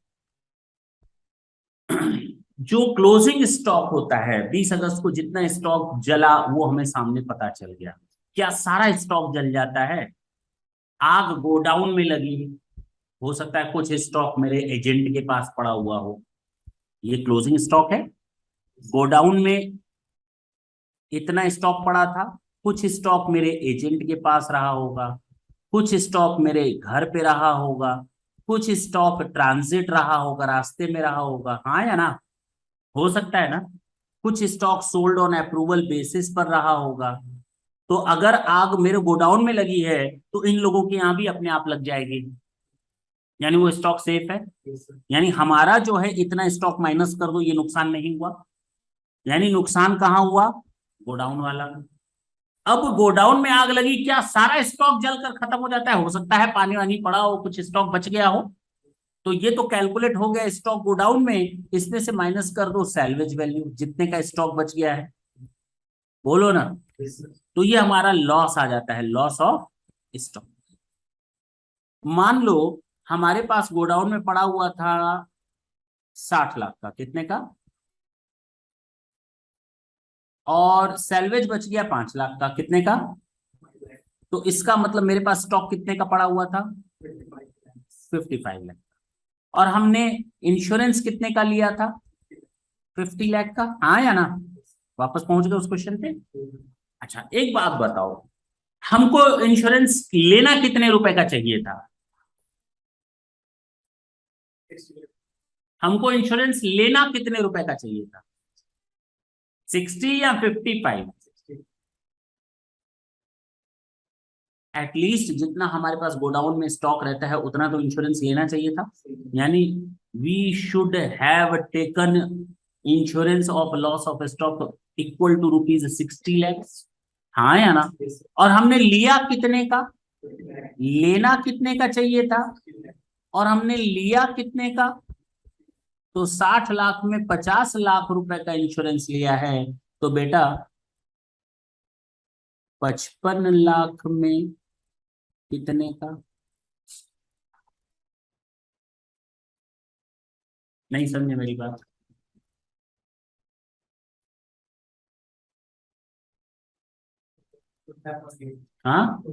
जो क्लोजिंग स्टॉक होता है 20 अगस्त को जितना स्टॉक जला वो हमें सामने पता चल गया। क्या सारा स्टॉक जल जाता है? आग गोडाउन में लगी, हो सकता है कुछ स्टॉक मेरे एजेंट के पास पड़ा हुआ हो, ये क्लोजिंग स्टॉक है। गोडाउन में इतना स्टॉक पड़ा था, कुछ स्टॉक मेरे एजेंट के पास रहा होगा, कुछ स्टॉक मेरे घर पे रहा होगा, कुछ स्टॉक ट्रांजिट रहा होगा, रास्ते में रहा होगा। हाँ या ना? हो सकता है ना? कुछ stock sold on approval basis पर रहा होगा। तो अगर आग मेरे गोडाउन में लगी है तो इन लोगों के यहाँ भी अपने आप लग जाएगी, यानी वो स्टॉक सेफ है। यानी हमारा जो है इतना स्टॉक माइनस कर दो, ये नुकसान नहीं हुआ। यानी नुकसान कहाँ हुआ? गोडाउन वाला। अब गोडाउन में आग लगी, क्या सारा स्टॉक जलकर खत्म हो जाता है? हो सकता है पानी वानी पड़ा हो, कुछ स्टॉक बच गया हो। तो ये तो कैलकुलेट हो गया स्टॉक गोडाउन में, इसमें से माइनस कर दो सैल्वेज वैल्यू, जितने का स्टॉक बच गया है। बोलो ना? तो ये हमारा लॉस आ जाता है, लॉस ऑफ स्टॉक। मान लो हमारे पास गोडाउन में पड़ा हुआ था 60 लाख का, कितने का? और सैल्वेज बच गया 5 लाख का, कितने का? तो इसका मतलब मेरे पास स्टॉक कितने का पड़ा हुआ था? 55 लाख। और हमने इंश्योरेंस कितने का लिया था? 50 लाख का। हाँ या ना? वापस पहुंच गए उस क्वेश्चन पे। अच्छा एक बात बताओ, हमको इंश्योरेंस लेना कितने रुपए का चाहिए था? हमको इंश्योरेंस लेना कितने रुपए का चाहिए था? 60 या 55? एटलीस्ट जितना हमारे पास गोडाउन में स्टॉक रहता है उतना तो इंश्योरेंस लेना चाहिए था। यानी we should have taken insurance of loss of stock equal to ₹60 lakh. हाँ या ना? और हमने लिया कितने का? लेना कितने का चाहिए था? और हमने लिया कितने का? तो 60 लाख में 50 लाख रुपए का इंश्योरेंस लिया है। तो बेटा 55 लाख में कितने का? नहीं समझे मेरी बात? हाँ,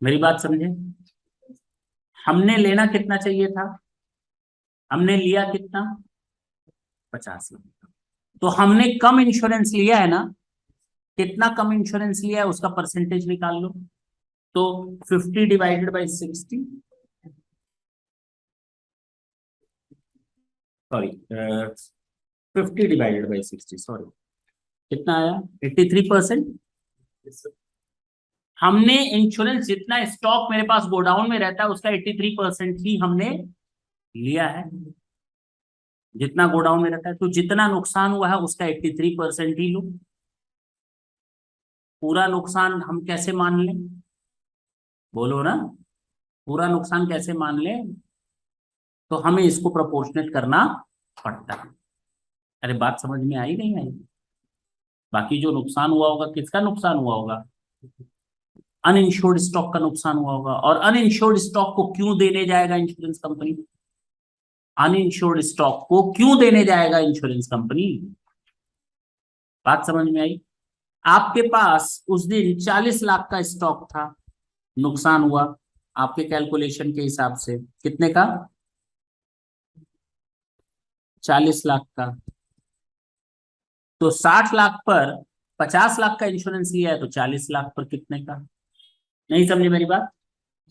मेरी बात समझे? हमने लेना कितना चाहिए था? हमने लिया कितना? 50 लाख। तो हमने कम इंश्योरेंस लिया है ना? कितना कम इंश्योरेंस लिया है उसका परसेंटेज निकाल लो। तो 50 divided by 60, sorry 50 divided by 60, sorry, कितना आया? 83%। हमने इंश्योरेंस जितना स्टॉक मेरे पास गोडाउन में रहता है उसका 83% ही हमने लिया है। जितना गोडाउन में रहता है, तो जितना नुकसान हुआ है उसका 83% ही लो। पूरा नुकसान हम कैसे मान लें? बोलो ना। पूरा नुकसान कैसे मान लें? तो हमें इसको प्रोपोर्शनेट करना पड़ता है। अरे बात समझ में आई नहीं आई? बाकी जो नुकसान हुआ होगा, किसका नुकसान हुआ होगा? अनइंश्योर्ड स्टॉक का नुकसान हुआ होगा। और अनइंश्योर्ड स्टॉक को क्यों देने जाएगा इंश्योरेंस कंपनी? अनइंश्योर्ड स्टॉक को क्यों देने जाएगा इंश्योरेंस कंपनी? बात समझ में आई? आपके पास उस दिन 40 लाख का स्टॉक था, नुकसान हुआ आपके कैलकुलेशन के हिसाब से कितने का? 40 लाख का। तो 60 लाख पर 50 लाख का इंश्योरेंस लिया है, तो 40 लाख पर कितने का? नहीं समझे मेरी बात?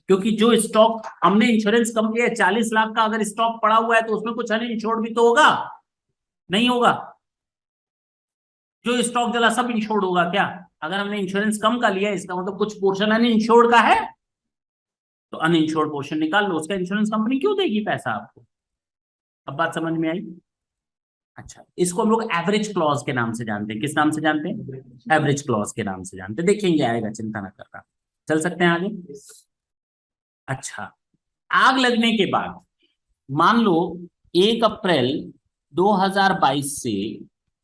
क्योंकि जो स्टॉक हमने इंश्योरेंस कम किया है, 40 लाख का अगर स्टॉक पड़ा हुआ है तो उसमें कुछ अनइंश्योर्ड भी तो होगा, नहीं होगा? जो स्टॉक जला सब इंश्योर्ड होगा क्या? अगर हमने इंश्योरेंस कम का लिया है, इसका मतलब कुछ पोर्शन अनइंश्योर्ड का है। तो अनइंश्योर्ड पोर्शन निकाल लो, उसका इंश्योरेंस कंपनी क्यों देगी पैसा आपको? अब बात समझ में आई? अच्छा, इसको हम लोग एवरेज क्लॉज के नाम से जानते हैं। किस नाम से जानते हैं? एवरेज क्लॉज के नाम से जानते हैं। देखेंगे, आएगा, चिंता ना करना। चल सकते हैं आगे? अच्छा, आग लगने के बाद मान लो 1 अप्रैल 2022 से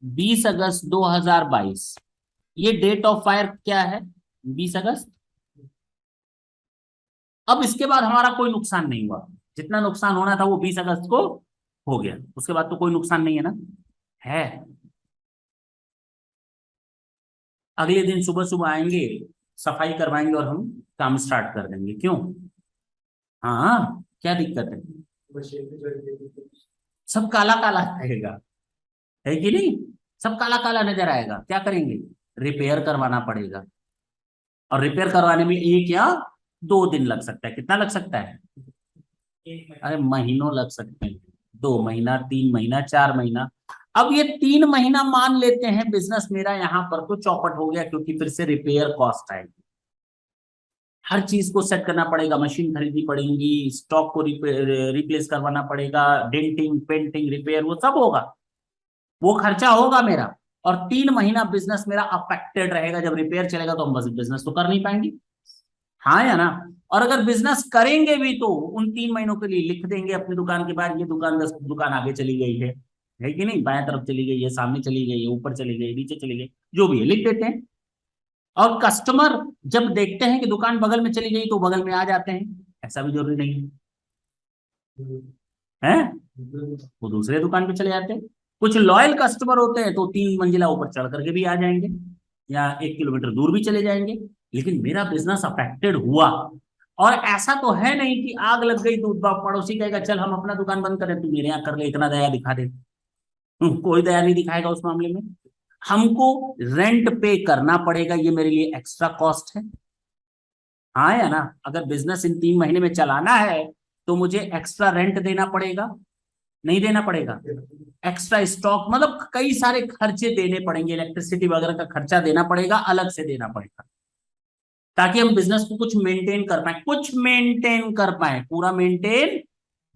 20 अगस्त 2022, ये डेट ऑफ फायर क्या है? 20 अगस्त। अब इसके बाद हमारा कोई नुकसान नहीं हुआ। जितना नुकसान होना था वो 20 अगस्त को हो गया, उसके बाद तो कोई नुकसान नहीं है ना? है। अगले दिन सुबह सुबह आएंगे, सफाई करवाएंगे और हम काम स्टार्ट कर देंगे, क्यों? हाँ, क्या दिक्कत है? सब काला काला रहेगा, है कि नहीं? सब काला काला नजर आएगा, क्या करेंगे? रिपेयर करवाना पड़ेगा। और रिपेयर करवाने में 1 या 2 दिन लग सकता है। कितना लग सकता है? अरे महीनों लग सकते हैं। 2 महीना, 3 महीना, 4 महीना। अब ये 3 महीना मान लेते हैं बिजनेस मेरा यहाँ पर तो चौपट हो गया, क्योंकि फिर से रिपेयर कॉस्ट आएगी। हर चीज को सेट करना पड़ेगा, मशीन खरीदनी पड़ेगी, स्टॉक को रिप्लेस करवाना पड़ेगा, डेंटिंग पेंटिंग रिपेयर वो सब होगा, वो खर्चा होगा मेरा। और 3 महीना बिजनेस मेरा अफेक्टेड रहेगा। जब रिपेयर चलेगा तो हम बस बिजनेस तो कर नहीं पाएंगे। हाँ या ना? और अगर बिजनेस करेंगे भी तो उन 3 महीनों के लिए लिख देंगे अपनी दुकान के बाहर, ये दुकान 10 दुकान आगे चली गई है कि नहीं? बाएं तरफ चली गई है, सामने चली गई है, ऊपर चली गई, नीचे चली गई, जो भी है लिख देते हैं। और कस्टमर जब देखते हैं कि दुकान बगल में चली गई तो बगल में आ जाते हैं, ऐसा भी जरूरी नहीं है, वो दूसरे दुकान पे चले जाते हैं। कुछ लॉयल कस्टमर होते हैं तो 3 मंजिला ऊपर चढ़ करके भी आ जाएंगे, या 1 किलोमीटर दूर भी चले जाएंगे। लेकिन मेरा बिजनेस अफेक्टेड हुआ। और ऐसा तो है नहीं कि आग लग गई तो पड़ोसी कहेगा चल हम अपना दुकान बंद करें, तू मेरे यहाँ कर ले, इतना दया दिखा दे। कोई दया नहीं दिखाएगा उस मामले में। हमको रेंट पे करना पड़ेगा, ये मेरे लिए एक्स्ट्रा कॉस्ट है। हाँ या ना? अगर बिजनेस इन 3 महीने में चलाना है तो मुझे एक्स्ट्रा रेंट देना पड़ेगा। नहीं देना पड़ेगा। एक्स्ट्रा स्टॉक मतलब कई सारे खर्चे देने पड़ेंगे, इलेक्ट्रिसिटी वगैरह का खर्चा देना पड़ेगा, अलग से देना पड़ेगा, ताकि हम बिजनेस को कुछ मेंटेन कर पाए, कुछ मेंटेन कर पाए, पूरा मेंटेन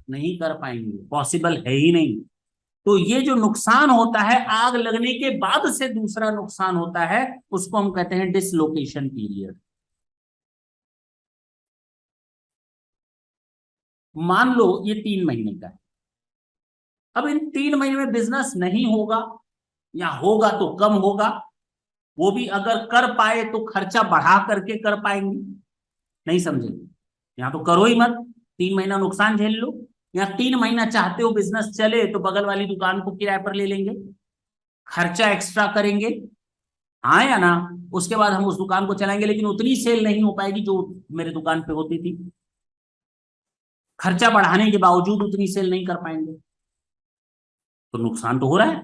नहीं कर पाएंगे, पॉसिबल है ही नहीं। तो ये जो नुकसान होता है आग लगने के बाद से दूसरा नुकसान होता है, उसको हम कहते हैं डिसलोकेशन पीरियड। मान लो ये 3 महीने का है, अब इन 3 महीने में बिजनेस नहीं होगा, या होगा तो कम होगा, वो भी अगर कर पाए तो खर्चा बढ़ा करके कर पाएंगे। नहीं समझे? यहाँ तो करो ही मत, 3 महीना नुकसान झेल लो, या 3 महीना चाहते हो बिजनेस चले तो बगल वाली दुकान को किराए पर ले लेंगे, खर्चा एक्स्ट्रा करेंगे, हाँ या ना, उसके बाद हम उस दुकान को चलाएंगे, लेकिन उतनी सेल नहीं हो पाएगी जो मेरे दुकान पे होती थी, खर्चा बढ़ाने के बावजूद उतनी सेल नहीं कर पाएंगे, तो नुकसान तो हो रहा है,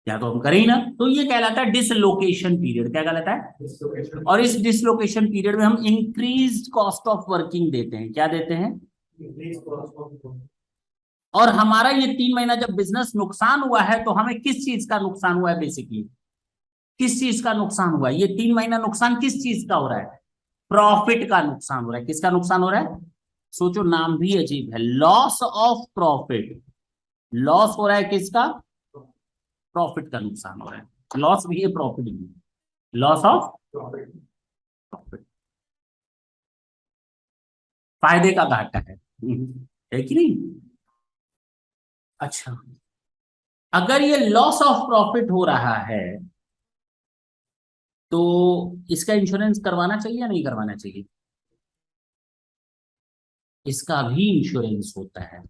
या तो हम करें ही ना। तो ये कहलाता है डिसलोकेशन पीरियड। क्या कहलाता है? और इस डिसलोकेशन पीरियड में हम इंक्रीज कॉस्ट ऑफ वर्किंग देते हैं। क्या देते हैं? और हमारा ये 3 महीना जब बिजनेस नुकसान हुआ है, तो हमें किस चीज का नुकसान हुआ है? बेसिकली किस चीज का नुकसान हुआ है? ये 3 महीना नुकसान किस चीज का हो रहा है? प्रॉफिट का नुकसान हो रहा है। किसका नुकसान हो रहा है? सोचो, नाम भी अजीब है, लॉस ऑफ प्रॉफिट। लॉस हो रहा है किसका? प्रॉफिट का नुकसान हो रहा है। लॉस भी है, प्रॉफिट भी है, लॉस ऑफ प्रॉफिट, फायदे का घाटा है कि नहीं? अच्छा, अगर ये लॉस ऑफ प्रॉफिट हो रहा है तो इसका इंश्योरेंस करवाना चाहिए या नहीं करवाना चाहिए? इसका भी इंश्योरेंस होता है,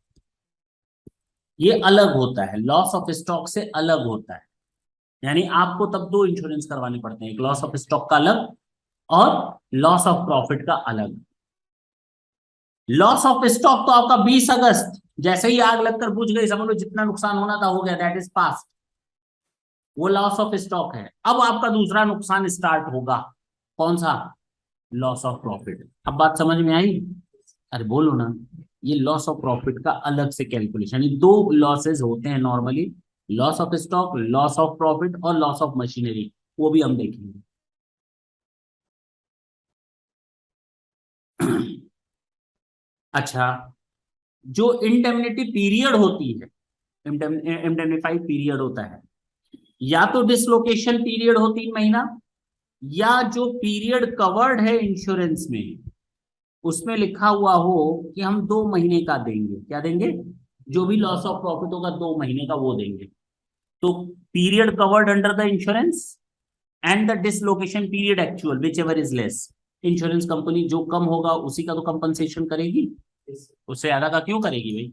ये अलग होता है, लॉस ऑफ स्टॉक से अलग होता है। यानी आपको तब दो इंश्योरेंस करवाने पड़ते हैं, एक लॉस ऑफ स्टॉक का अलग और लॉस ऑफ प्रॉफिट का अलग। लॉस ऑफ स्टॉक तो आपका 20 अगस्त जैसे ही आग लगकर बुझ गई, समझ लो जितना नुकसान होना था हो गया, दैट इज पास्ट, वो लॉस ऑफ स्टॉक है। अब आपका दूसरा नुकसान स्टार्ट होगा, कौन सा? Loss of profit. अब बात समझ में आई? अरे बोलो ना। ये लॉस ऑफ प्रॉफिट का अलग से कैलकुलेशन, ये दो लॉसेस होते हैं normally, loss of stock, loss of profit और लॉस ऑफ मशीनरी, वो भी हम देखेंगे। अच्छा, जो इंडेमनिटी पीरियड होती है, इंडेमनिफाई पीरियड होता है, या तो डिसलोकेशन पीरियड हो 3 महीना, या जो पीरियड कवर्ड है इंश्योरेंस में उसमें लिखा हुआ हो कि हम 2 महीने का देंगे। क्या देंगे? जो भी लॉस ऑफ प्रॉफिट होगा 2 महीने का वो देंगे। तो period covered under the insurance and the dislocation period actual which ever is less, insurance company जो कम होगा उसी का तो कंपनसेशन करेगी, उससे ज्यादा का क्यों करेगी भाई?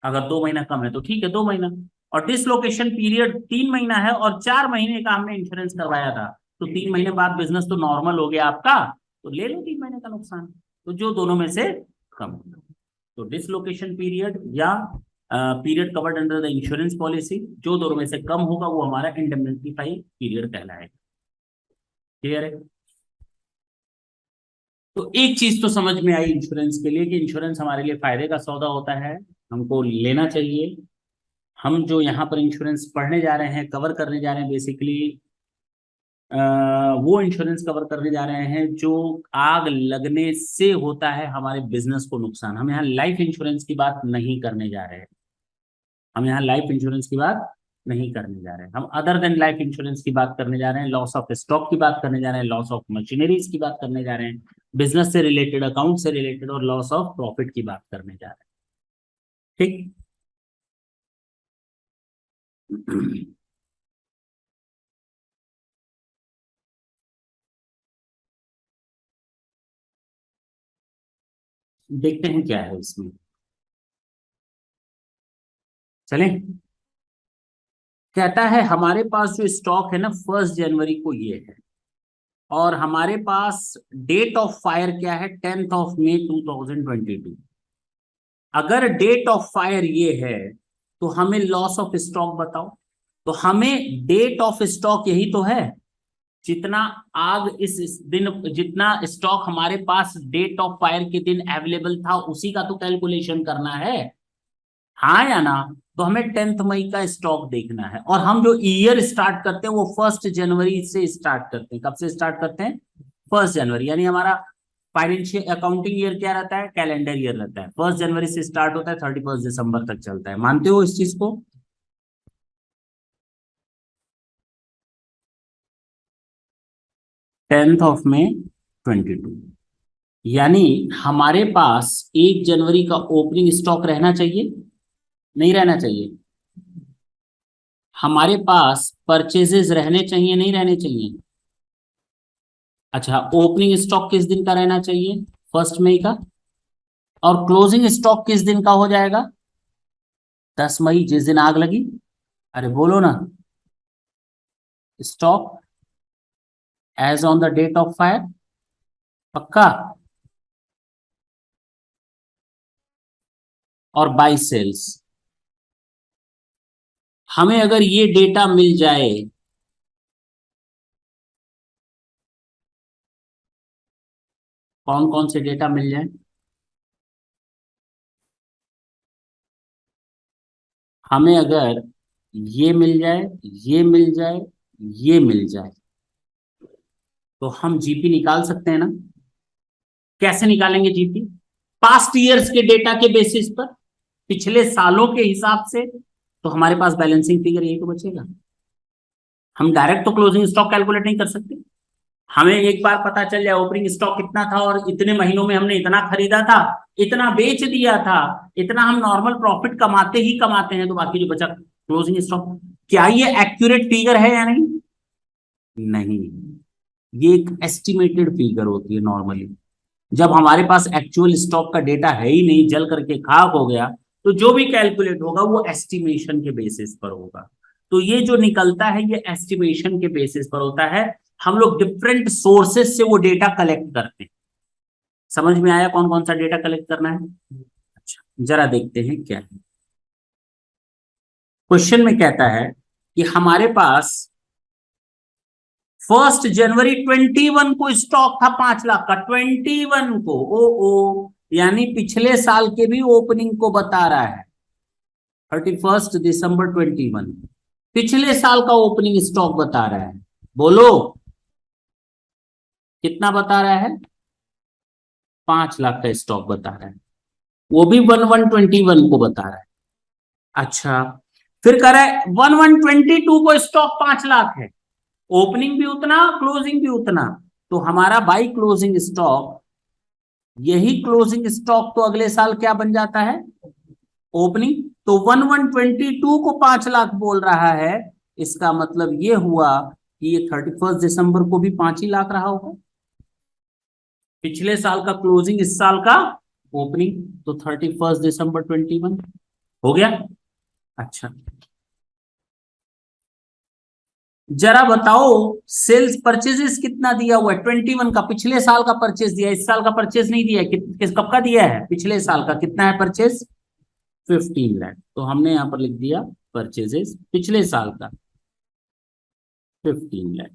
अगर 2 महीना कम है तो ठीक है 2 महीना। और डिसलोकेशन पीरियड 3 महीना है और 4 महीने का हमने इंश्योरेंस करवाया था, तो 3 महीने बाद बिजनेस तो नॉर्मल हो गया आपका, तो ले लो 3 महीने का नुकसान, तो जो दोनों में से कम हो। तो डिसलोकेशन पीरियड या period covered under the insurance policy, जो दोनों में से कम होगा वो हमारा इंडेमनिफाई पीरियड कहलाएगा। क्लियर है? तो एक चीज तो समझ में आई इंश्योरेंस के लिए कि इंश्योरेंस हमारे लिए फायदे का सौदा होता है, हमको लेना चाहिए। हम जो यहाँ पर इंश्योरेंस पढ़ने जा रहे हैं, कवर करने जा रहे हैं, बेसिकली वो इंश्योरेंस कवर करने जा रहे हैं जो आग लगने से होता है हमारे बिजनेस को नुकसान। हम यहाँ लाइफ इंश्योरेंस की बात नहीं करने जा रहे हैं, हम यहाँ लाइफ इंश्योरेंस की बात नहीं करने जा रहे हैं, हम अदर देन लाइफ इंश्योरेंस की बात करने जा रहे हैं, लॉस ऑफ स्टॉक की बात करने जा रहे हैं, लॉस ऑफ मशीनरीज की बात करने जा रहे हैं, बिजनेस से रिलेटेड, अकाउंट से रिलेटेड, और लॉस ऑफ प्रॉफिट की बात करने जा रहे हैं। ठीक। देखते हैं क्या है इसमें, चलें। कहता है हमारे पास जो स्टॉक है ना 1 जनवरी को ये है, और हमारे पास डेट ऑफ फायर क्या है? 10 मई 2022। अगर डेट ऑफ फायर ये है तो हमें लॉस ऑफ स्टॉक बताओ। तो हमें डेट ऑफ स्टॉक यही तो है, जितना आग इस दिन, जितना स्टॉक हमारे पास डेट ऑफ फायर के दिन अवेलेबल था उसी का तो कैलकुलेशन करना है। हाँ या ना? तो हमें 10 मई का स्टॉक देखना है, और हम जो ईयर स्टार्ट करते हैं वो 1 जनवरी से स्टार्ट करते हैं। कब से स्टार्ट करते हैं? 1 जनवरी। यानी हमारा फाइनेंशियल अकाउंटिंग ईयर क्या रहता है? कैलेंडर ईयर रहता है। 1 जनवरी से स्टार्ट होता है, 31 दिसंबर तक चलता है। मानते हो इस चीज को? 10 मई 2022। यानी हमारे पास 1 जनवरी का ओपनिंग स्टॉक रहना चाहिए, नहीं रहना चाहिए? हमारे पास परचेजेस रहने चाहिए, नहीं रहने चाहिए? अच्छा, ओपनिंग स्टॉक किस दिन का रहना चाहिए? 1 मई का। और क्लोजिंग स्टॉक किस दिन का हो जाएगा? 10 मई, जिस दिन आग लगी। अरे बोलो ना। Stock as on the date of fire. पक्का? और बाई सेल्स। हमें अगर ये डेटा मिल जाए, कौन कौन से डेटा मिल जाए? हमें अगर ये मिल जाए, ये मिल जाए, ये मिल जाए, तो हम जीपी निकाल सकते हैं ना? कैसे निकालेंगे जीपी? पास्ट ईयर्स के डेटा के बेसिस पर, पिछले सालों के हिसाब से। तो हमारे पास बैलेंसिंग फिगर यही तो बचेगा। हम डायरेक्ट तो क्लोजिंग स्टॉक कैलकुलेट नहीं कर सकते। हमें एक बार पता चल जाए ओपनिंग स्टॉक कितना था और इतने महीनों में हमने इतना खरीदा था, इतना बेच दिया था, इतना हम नॉर्मल प्रॉफिट कमाते ही कमाते हैं, तो बाकी जो बचा क्लोजिंग स्टॉक, क्या ये एक्यूरेट फिगर है या नहीं? नहीं। ये एक एस्टिमेटेड फिगर होती है नॉर्मली। जब हमारे पास एक्चुअल स्टॉक का डेटा है ही नहीं, जल करके खाक हो गया, तो जो भी कैलकुलेट होगा वो एस्टिमेशन के बेसिस पर होगा। तो ये जो निकलता है ये एस्टिमेशन के बेसिस पर होता है। हम लोग डिफरेंट सोर्सेस से वो डेटा कलेक्ट करते हैं। समझ में आया कौन कौन सा डेटा कलेक्ट करना है? अच्छा, जरा देखते हैं क्या है। क्वेश्चन में कहता है कि हमारे पास 1 जनवरी 2021 को स्टॉक था 5 लाख का, 21 को। ओ यानी पिछले साल के भी ओपनिंग को बता रहा है। 31 दिसंबर 2021 पिछले साल का ओपनिंग स्टॉक बता रहा है। बोलो, कितना बता रहा है? 5 लाख का स्टॉक बता रहा है। वो भी 1121 को बता रहा है। अच्छा, फिर कह रहा है 1122 को स्टॉक 5 लाख है, ओपनिंग भी उतना, क्लोजिंग भी उतना। तो हमारा बाई क्लोजिंग स्टॉक, यही क्लोजिंग स्टॉक तो अगले साल क्या बन जाता है? ओपनिंग। तो 1122 को 5 लाख बोल रहा है। इसका मतलब ये हुआ कि ये 31 दिसंबर को भी 5 ही लाख रहा होगा। पिछले साल का क्लोजिंग, इस साल का ओपनिंग, तो 31 दिसंबर 2021 हो गया। अच्छा, जरा बताओ, सेल्स परचेजेस कितना दिया हुआ है? 21 का, पिछले साल का परचेज दिया, इस साल का परचेज नहीं दिया है। किस कब का दिया है? पिछले साल का। कितना है परचेज? 15 लाख। तो हमने यहां पर लिख दिया परचेजेस पिछले साल का 15 लाख।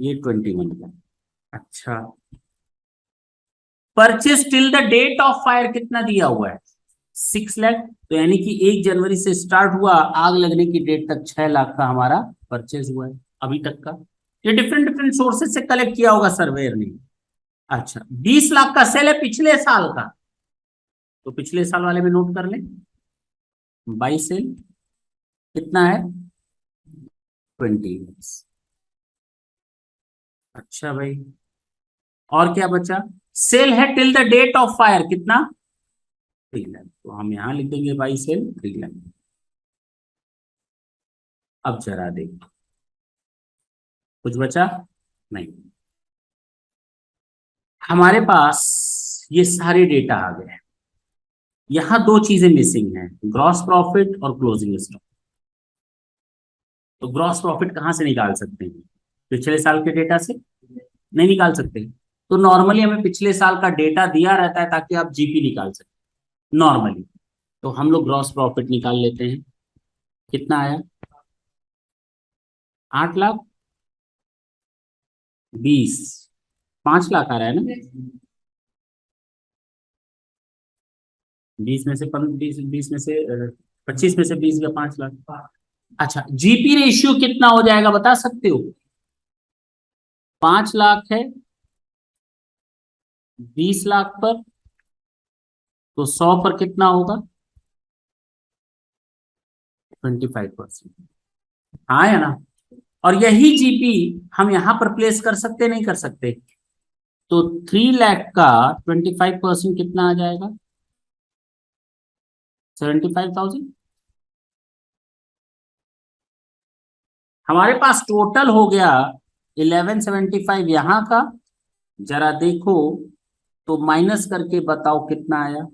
ये 21 का। अच्छा, purchase till the date of fire कितना दिया हुआ है? 6 लाख। तो यानी कि 1 जनवरी से स्टार्ट हुआ, आग लगने की डेट तक 6 लाख का हमारा परचेज हुआ है अभी तक का। ये डिफरेंट डिफरेंट सोर्सेज से कलेक्ट किया होगा सर्वेयर ने। अच्छा, 20 लाख का सेल है पिछले साल का, तो पिछले साल वाले में नोट कर लें। बाई सेल कितना है? 20। अच्छा भाई, और क्या बचा? सेल है till the date of fire कितना? 3 लाख। तो हम यहां लिख देंगे बाई सेल 3 लाख। अब जरा देख, कुछ बचा? नहीं। हमारे पास ये सारे डेटा आ गए। यहां दो चीजें मिसिंग हैं, ग्रॉस प्रॉफिट और क्लोजिंग स्टॉक। तो ग्रॉस प्रॉफिट कहां से निकाल सकते हैं? पिछले साल के डेटा से नहीं निकाल सकते। तो नॉर्मली हमें पिछले साल का डेटा दिया रहता है ताकि आप जीपी निकाल सकें नॉर्मली। तो हम लोग ग्रॉस प्रॉफिट निकाल लेते हैं। कितना आया? 8 लाख 20। 5 लाख आ रहा है ना? 20 में से 20, 20 में से 25 में से 20 या 5 लाख। अच्छा, जीपी रेशियो कितना हो जाएगा बता सकते हो? 5 लाख है 20 लाख पर, तो 100 पर कितना होगा? 25%। हाँ या ना? और यही जीपी हम यहां पर प्लेस कर सकते नहीं कर सकते? तो 3 लाख का 25% कितना आ जाएगा? 75,000। हमारे पास टोटल हो गया 1175 यहां का। जरा देखो तो माइनस करके बताओ कितना आया?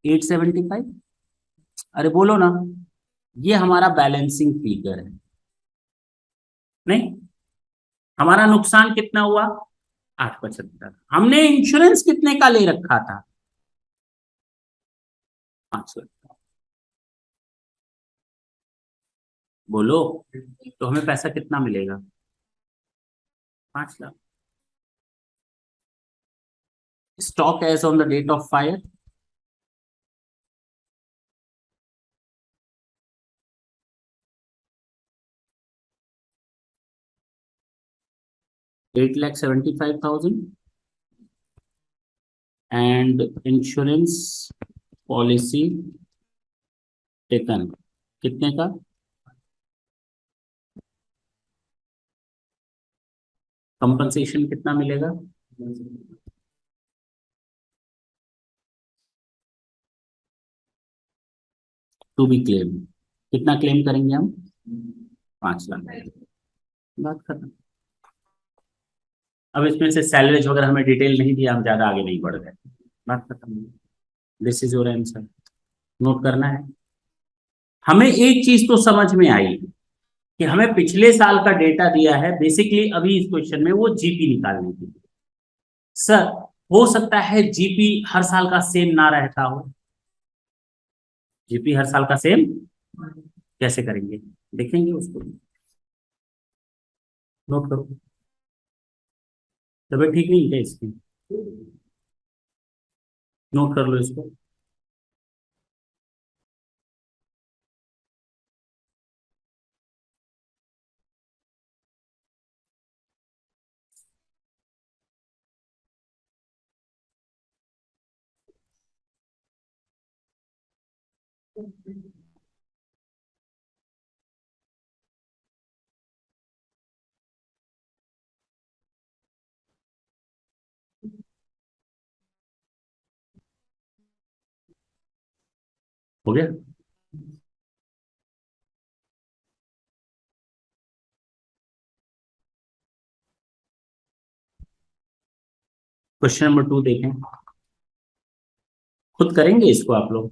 875। अरे बोलो ना। ये हमारा बैलेंसिंग फिगर है। नहीं, हमारा नुकसान कितना हुआ? 875। हमने इंश्योरेंस कितने का ले रखा था? 5 लाख। बोलो, तो हमें पैसा कितना मिलेगा? 5 lakh. Stock as on the date of fire, 8,75,000। And insurance policy taken कितने का? कंपनसेशन कितना मिलेगा? To be claim. कितना क्लेम करेंगे हम? 5 लाख। बात खत्म। अब इसमें से सैलरीज वगैरह हमें डिटेल नहीं दिया, हम ज्यादा आगे नहीं बढ़ गए। बात खत्म। This is your answer. Note करना है। हमें एक चीज तो समझ में आई कि हमें पिछले साल का डेटा दिया है, बेसिकली अभी इस क्वेश्चन में वो जीपी निकालने के लिए। सर, हो सकता है जीपी हर साल का सेम ना रहता हो। जीपी हर साल का सेम कैसे करेंगे? देखेंगे उसको। नोट करो। तबीयत ठीक नहीं है क्या इसकी? नोट कर लो इसको। हो गया? क्वेश्चन नंबर 2 देखें। खुद करेंगे इसको आप लोग?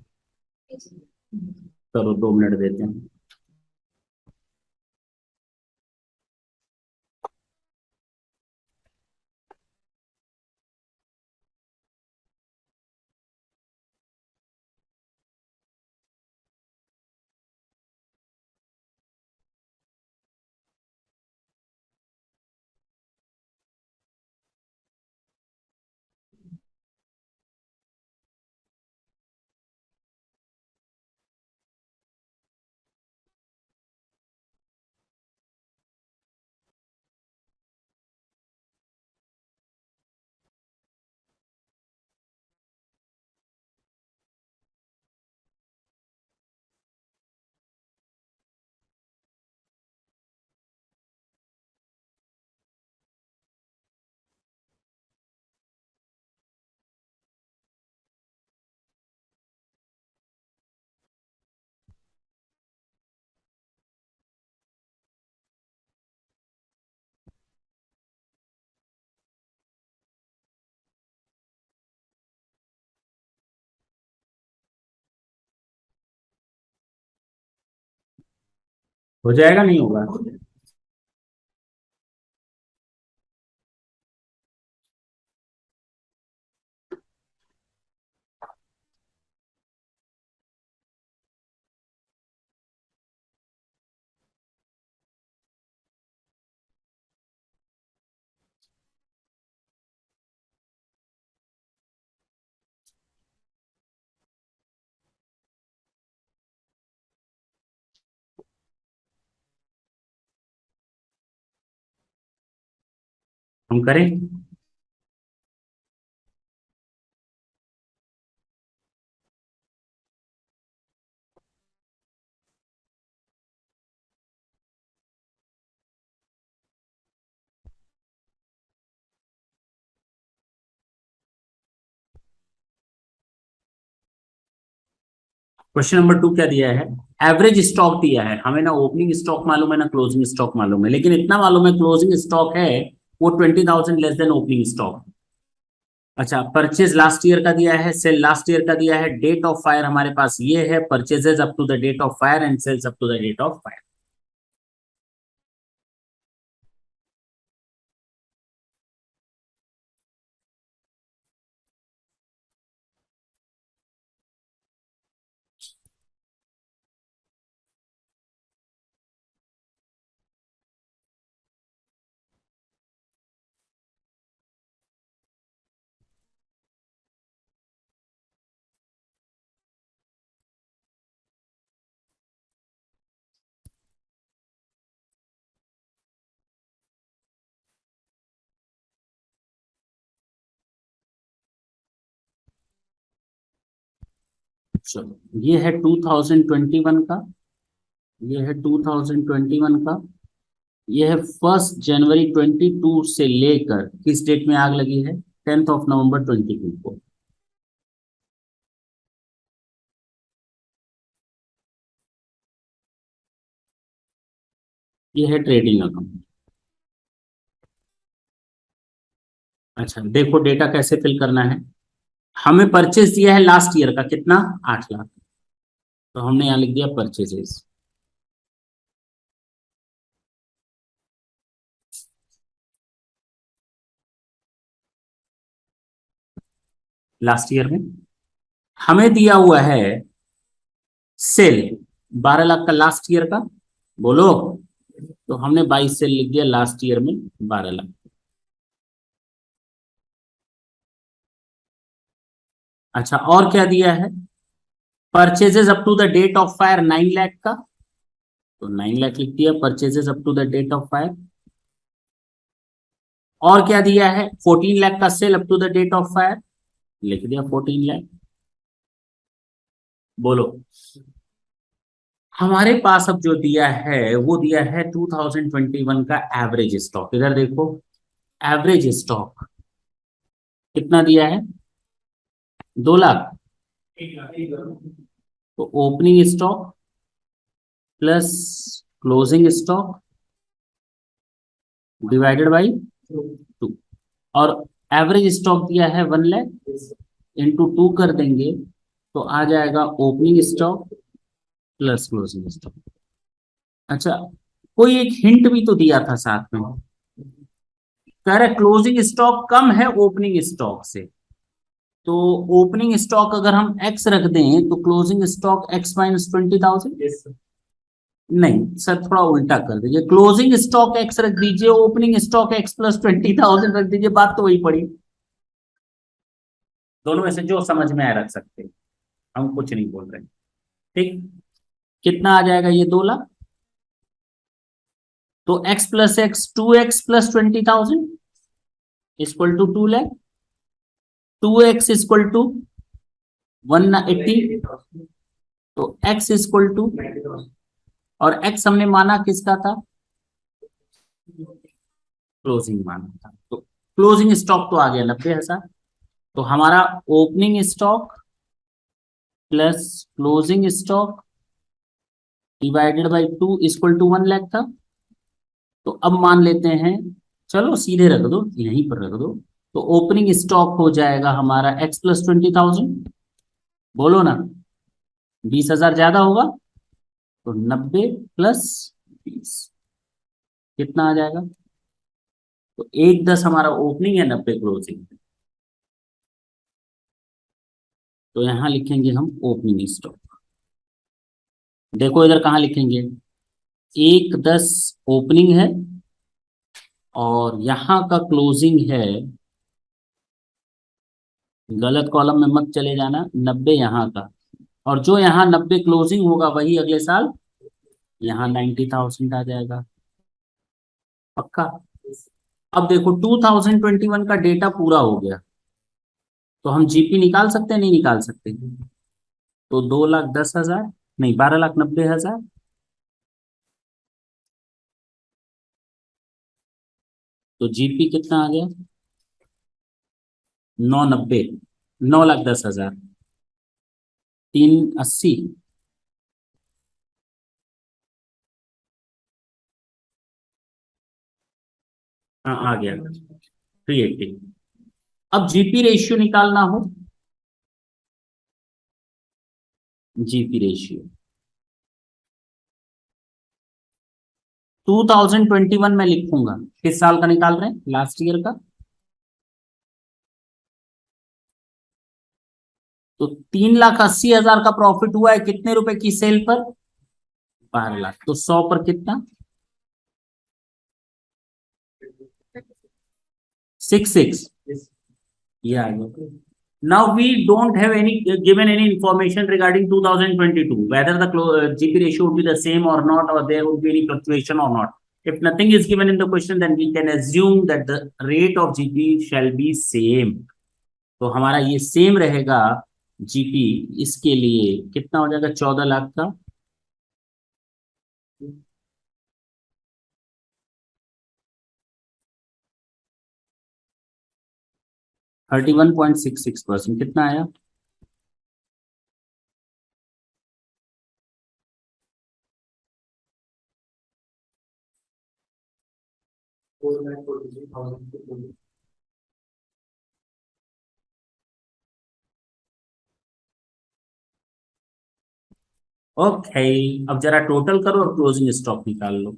करो, 2 मिनट देते हैं। हो जाएगा नहीं होगा? हम करें? क्वेश्चन नंबर 2 क्या दिया है? एवरेज स्टॉक दिया है हमें, ना ओपनिंग स्टॉक मालूम है ना क्लोजिंग स्टॉक मालूम है, लेकिन इतना मालूम है क्लोजिंग स्टॉक है वो 20,000 लेस देन ओपनिंग स्टॉक। अच्छा, परचेज लास्ट ईयर का दिया है, सेल लास्ट ईयर का दिया है, डेट ऑफ फायर हमारे पास ये है, purchases up to the date of fire and sales up to the date of fire. चलो, ये है 2021 का, ये है 2021 का, ये है 1 जनवरी 22 से लेकर किस डेट में आग लगी है? 10 नवंबर 22 को। ये है ट्रेडिंग अकाउंट। अच्छा देखो डेटा कैसे फिल करना है। हमें परचेज दिया है लास्ट ईयर का कितना? 8 लाख। तो हमने यहां लिख दिया परचेजेस लास्ट ईयर में। हमें दिया हुआ है सेल 12 लाख का लास्ट ईयर का, बोलो। तो हमने 22 सेल लिख दिया लास्ट ईयर में 12 लाख। अच्छा और क्या दिया है? Purchases up to the date of fire 9 lakh का, तो 9 लाख लिख दिया purchases up to the date of fire. और क्या दिया है? 14 लाख का sale up to the date of fire, लिख दिया 14 लाख। बोलो। हमारे पास अब जो दिया है वो दिया है 2021 का एवरेज स्टॉक। इधर देखो, एवरेज स्टॉक कितना दिया है? 2 लाख। तो opening stock plus closing stock divided by 2। और एवरेज स्टॉक दिया है 1 लाख, इंटू 2 कर देंगे तो आ जाएगा opening stock plus closing stock. अच्छा, कोई एक हिंट भी तो दिया था साथ में, कह रहा क्लोजिंग स्टॉक कम है ओपनिंग स्टॉक से। तो ओपनिंग स्टॉक अगर हम एक्स रख दें तो क्लोजिंग स्टॉक एक्स माइनस 20,000। नहीं सर, थोड़ा उल्टा कर दीजिए, क्लोजिंग स्टॉक एक्स रख दीजिए, ओपनिंग स्टॉक एक्स प्लस 20,000 रख दीजिए, बात तो वही पड़ी। दोनों में से जो समझ में आया रख सकते हैं, हम कुछ नहीं बोल रहे। ठीक, कितना आ जाएगा ये? 2 लाख। तो x plus x 2x plus 20,000 equal to 2 lakh. 2x equal to 180। तो x इक्वल टू, और x हमने माना किसका था? क्लोजिंग माना था। तो क्लोजिंग स्टॉक तो आ गया 90,000। तो हमारा opening stock plus closing stock divided by 2 equal to 1 lakh था। तो अब मान लेते हैं, चलो सीधे रख दो, यहीं पर रख दो। तो ओपनिंग स्टॉक हो जाएगा हमारा x प्लस 20,000। बोलो ना, 20,000 ज्यादा होगा, तो 90 प्लस 20 कितना आ जाएगा? तो 110 हमारा ओपनिंग है, 90 क्लोजिंग। तो यहां लिखेंगे हम ओपनिंग स्टॉक। देखो इधर कहाँ लिखेंगे? 110 ओपनिंग है और यहां का क्लोजिंग है, गलत कॉलम में मत चले जाना, 90 यहाँ का। और जो यहाँ 90 क्लोजिंग होगा वही अगले साल यहाँ 90,000 आ जाएगा। पक्का? अब देखो 2021 का डेटा पूरा हो गया, तो हम जीपी निकाल सकते हैं नहीं निकाल सकते? तो 2,10,000, नहीं 12,90,000। तो जीपी कितना आ गया? 990, 9,10,000, 380। हाँ आ गया 380। अब जीपी रेशियो निकालना हो, जीपी रेशियो 2021 में लिखूंगा। किस साल का निकाल रहे हैं? लास्ट ईयर का। तो 3,80,000 का प्रॉफिट हुआ है कितने रुपए की सेल पर? 12 लाख। तो 100 पर कितना? 66। ये आ गया। Now we don't have any given any information regarding 2022 whether the GP ratio would be the same or not, or there would be any fluctuation or not. If nothing is given in the question, then we can assume that the rate of GP shall be same. तो हमारा ये same रहेगा। GP इसके लिए कितना हो जाएगा? 14 लाख का। 31.66%। कितना आया? ओके। अब जरा टोटल करो और क्लोजिंग स्टॉक निकाल लो।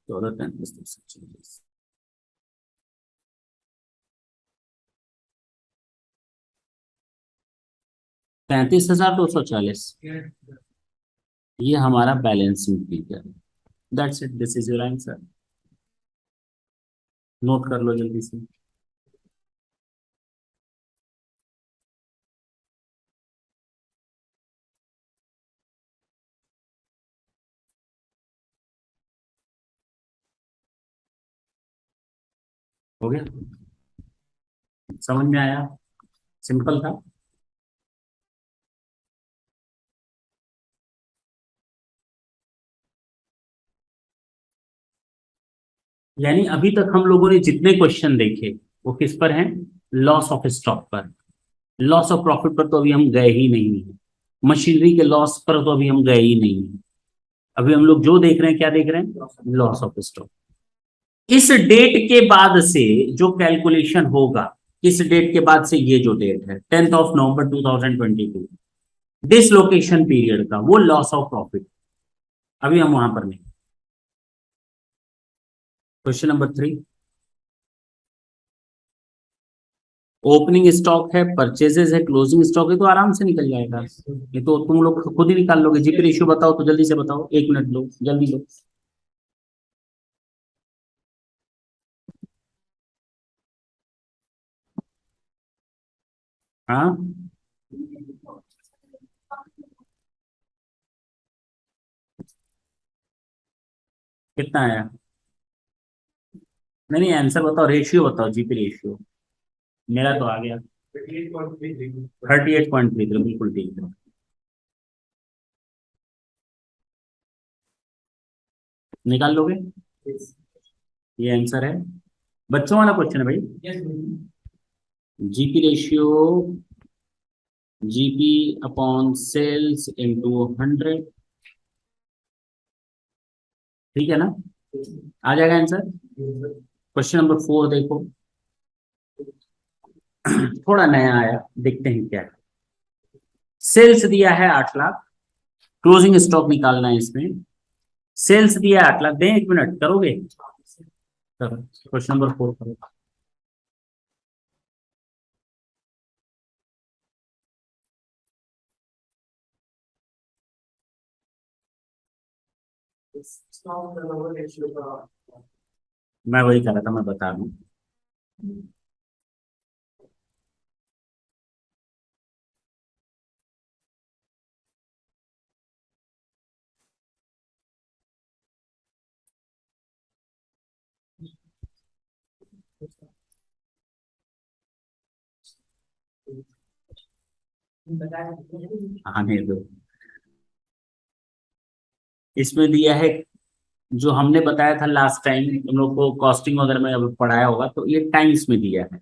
14, 35, 36, 35,240। ये हमारा balancing figure. That's it, this is your answer. Note कर लो जल्दी से। हो गया? समझ में आया? सिंपल था। यानी अभी तक हम लोगों ने जितने क्वेश्चन देखे वो किस पर हैं? लॉस ऑफ स्टॉक पर। लॉस ऑफ प्रॉफिट पर तो अभी हम गए ही नहीं हैं। मशीनरी के लॉस पर तो अभी हम गए ही नहीं हैं। अभी हम लोग जो देख रहे हैं, क्या देख रहे हैं? Loss of stock. इस डेट के बाद से जो कैलकुलेशन होगा, इस डेट के बाद से ये जो डेट है 10 नवंबर 2022, डिसलोकेशन पीरियड का, वो लॉस ऑफ प्रॉफिट। अभी हम वहां पर नहीं। Question number 3। ओपनिंग स्टॉक है, परचेजेस है, क्लोजिंग स्टॉक है, तो आराम से निकल जाएगा। ये तो तुम लोग खुद ही निकाल लोगे। जीपी रेशियो बताओ तो जल्दी से बताओ, 1 मिनट लो, जल्दी लो। हाँ कितना आया? नहीं नहीं, आंसर बताओ, रेशियो बताओ, जीपी रेशियो। मेरा तो आ गया 38.33, बिल्कुल ठीक है। निकाल लोगे? ये आंसर है। बच्चों वाला क्वेश्चन है भाई। GP ratio, GP upon sales into 100। ठीक है ना? आ जाएगा आंसर। क्वेश्चन नंबर 4 देखो। थोड़ा नया आया, देखते हैं क्या है। सेल्स दिया है 8 लाख, क्लोजिंग स्टॉक निकालना है इसमें। सेल्स दिया है 8 लाख, दें 1 मिनट, करोगे? करो। क्वेश्चन नंबर 4 करो। मैं वही कर रहा था, मैं बता दूं। आने दो। इसमें दिया है, जो हमने बताया था लास्ट टाइम तुम लोग को कॉस्टिंग वगैरह में अब पढ़ाया होगा, तो ये टाइम्स में दिया है।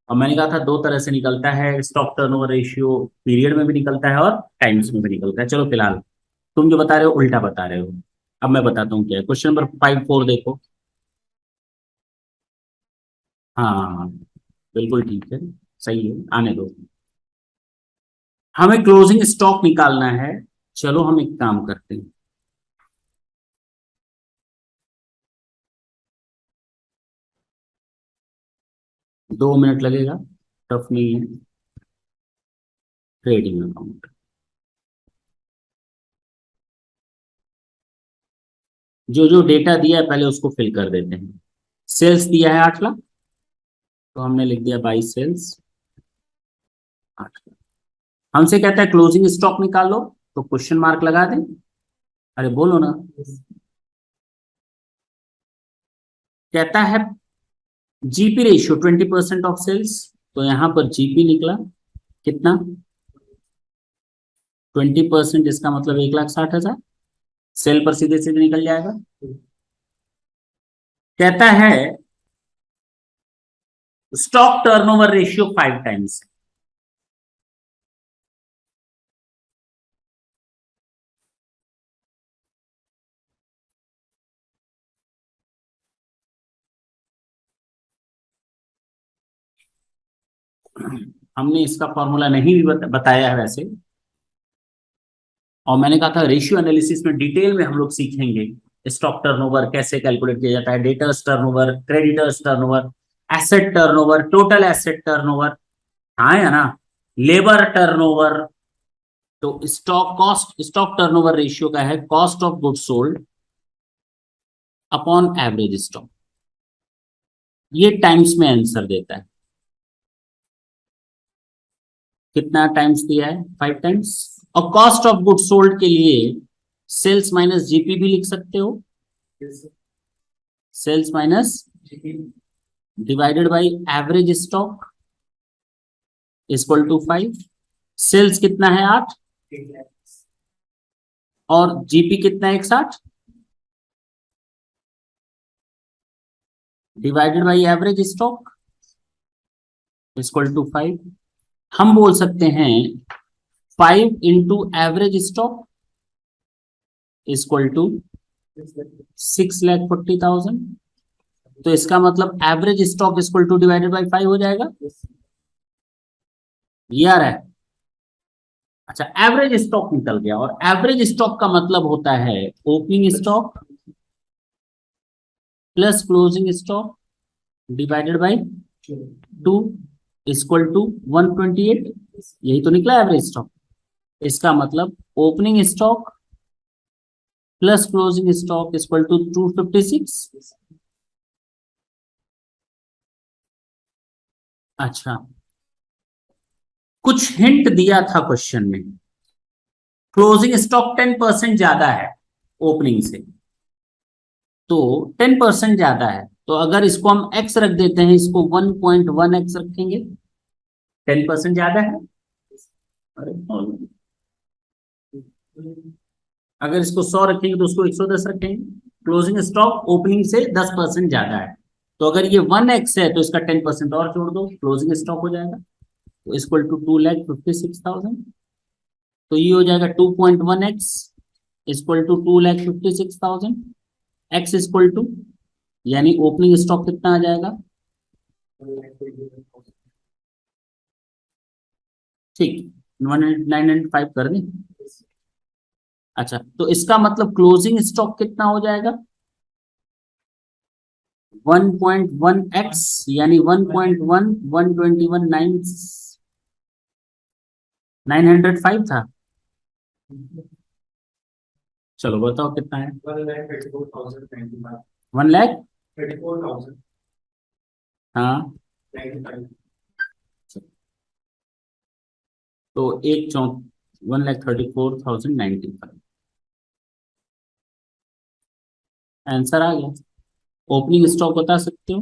और मैंने कहा था दो तरह से निकलता है, स्टॉक टर्नओवर रेशियो पीरियड में भी निकलता है और टाइम्स में भी निकलता है। चलो फिलहाल तुम जो बता रहे हो उल्टा बता रहे हो। अब मैं बताता हूँ क्या है। क्वेश्चन नंबर 5 4 देखो। हाँ हाँ हाँ, बिल्कुल ठीक है, सही है, आने दो। हमें क्लोजिंग स्टॉक निकालना है। चलो हम एक काम करते हैं। 2 मिनट लगेगा, टफ नहीं है। ट्रेडिंग अकाउंट, जो जो डेटा दिया है पहले उसको फिल कर देते हैं। सेल्स दिया है 8 लाख, तो हमने लिख दिया बाई सेल्स 8 लाख। हमसे कहता है क्लोजिंग स्टॉक निकालो, तो क्वेश्चन मार्क लगा दें। अरे बोलो ना। कहता है जीपी रेशियो 20% ऑफ सेल्स, तो यहां पर जीपी निकला कितना? 20%, इसका मतलब 1,60,000। सेल पर सीधे सीधे निकल जाएगा। कहता है स्टॉक टर्नओवर रेशियो 5 टाइम्स। हमने इसका फॉर्मूला नहीं भी बताया है वैसे। और मैंने कहा था रेशियो एनालिसिस में डिटेल में हम लोग सीखेंगे स्टॉक टर्नओवर कैसे कैलकुलेट किया जाता है, debtors turnover, creditors turnover, asset turnover, total asset turnover, हाँ या ना, लेबर टर्नओवर। तो stock cost, stock turnover ratio का है cost of goods sold upon average stock. ये टाइम्स में आंसर देता है। कितना टाइम्स दिया है? 5 टाइम्स। और कॉस्ट ऑफ गुड्स सोल्ड के लिए सेल्स माइनस जीपी भी लिख सकते हो। Sales minus divided by average stock equal to 5। Sales कितना है? 8। और जीपी कितना है? 160 divided by average stock equal to 5। हम बोल सकते हैं 5 into average stock equal to 6,40,000। तो इसका मतलब average stock equal to divided by 5 हो जाएगा। ये आ रहा है। अच्छा, एवरेज स्टॉक निकल गया, और एवरेज स्टॉक का मतलब होता है opening stock plus closing stock divided by 2 equal to 128। यही तो निकला एवरेज स्टॉक। इसका मतलब opening stock plus closing stock equal to 256। अच्छा, कुछ हिंट दिया था क्वेश्चन में। क्लोजिंग स्टॉक 10% ज्यादा है ओपनिंग से, तो 10% ज्यादा है, तो अगर इसको हम एक्स रख देते हैं, इसको 1.1x रखेंगे। 10% ज्यादा है। अरे अगर इसको 100 रखेंगे तो उसको 110 रखेंगे। क्लोजिंग स्टॉक ओपनिंग से 10% ज्यादा है, तो अगर ये 1x है तो इसका 10% और जोड़ दो, क्लोजिंग स्टॉक हो जाएगा। तो इक्वल टू 2,56,000। तो ये हो जाएगा 2.1x equal to 2,56,000। X equal to, यानी ओपनिंग स्टॉक कितना आ जाएगा? ठीक, 1,905 कर दें। अच्छा, तो इसका मतलब क्लोजिंग स्टॉक कितना हो जाएगा? 1.1x, यानी 1.1 121 905 था। चलो बताओ कितना है? 1,34,000। हाँ, तो एक चौं 1,34,095 आंसर आ गया। ओपनिंग स्टॉक बता सकते हो?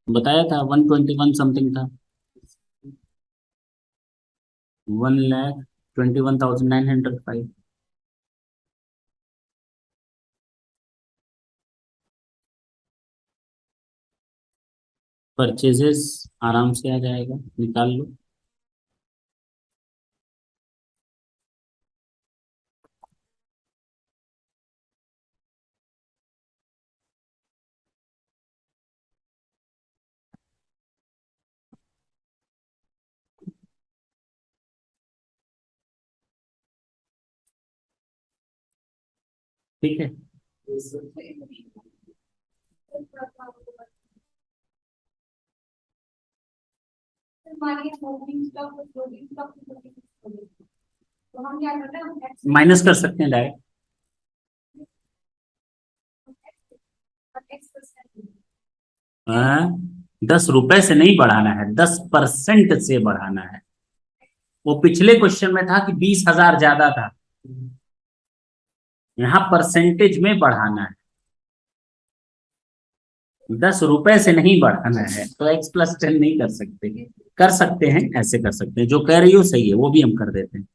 बताया था 121 समथिंग था। 1,21,905। परचेजेस आराम से आ जाएगा, निकाल लो। ठीक है। माइनस कर सकते हैं डायरेक्ट। हाँ, 10 रुपए से नहीं बढ़ाना है, 10% से बढ़ाना है। वो पिछले क्वेश्चन में था कि 20,000 ज्यादा था, यहाँ परसेंटेज में बढ़ाना है। 10 रुपए से नहीं बढ़ाना है, तो x+10 नहीं कर सकते। कर सकते हैं, ऐसे कर सकते हैं, जो कह रही हो सही है, वो भी हम कर देते हैं।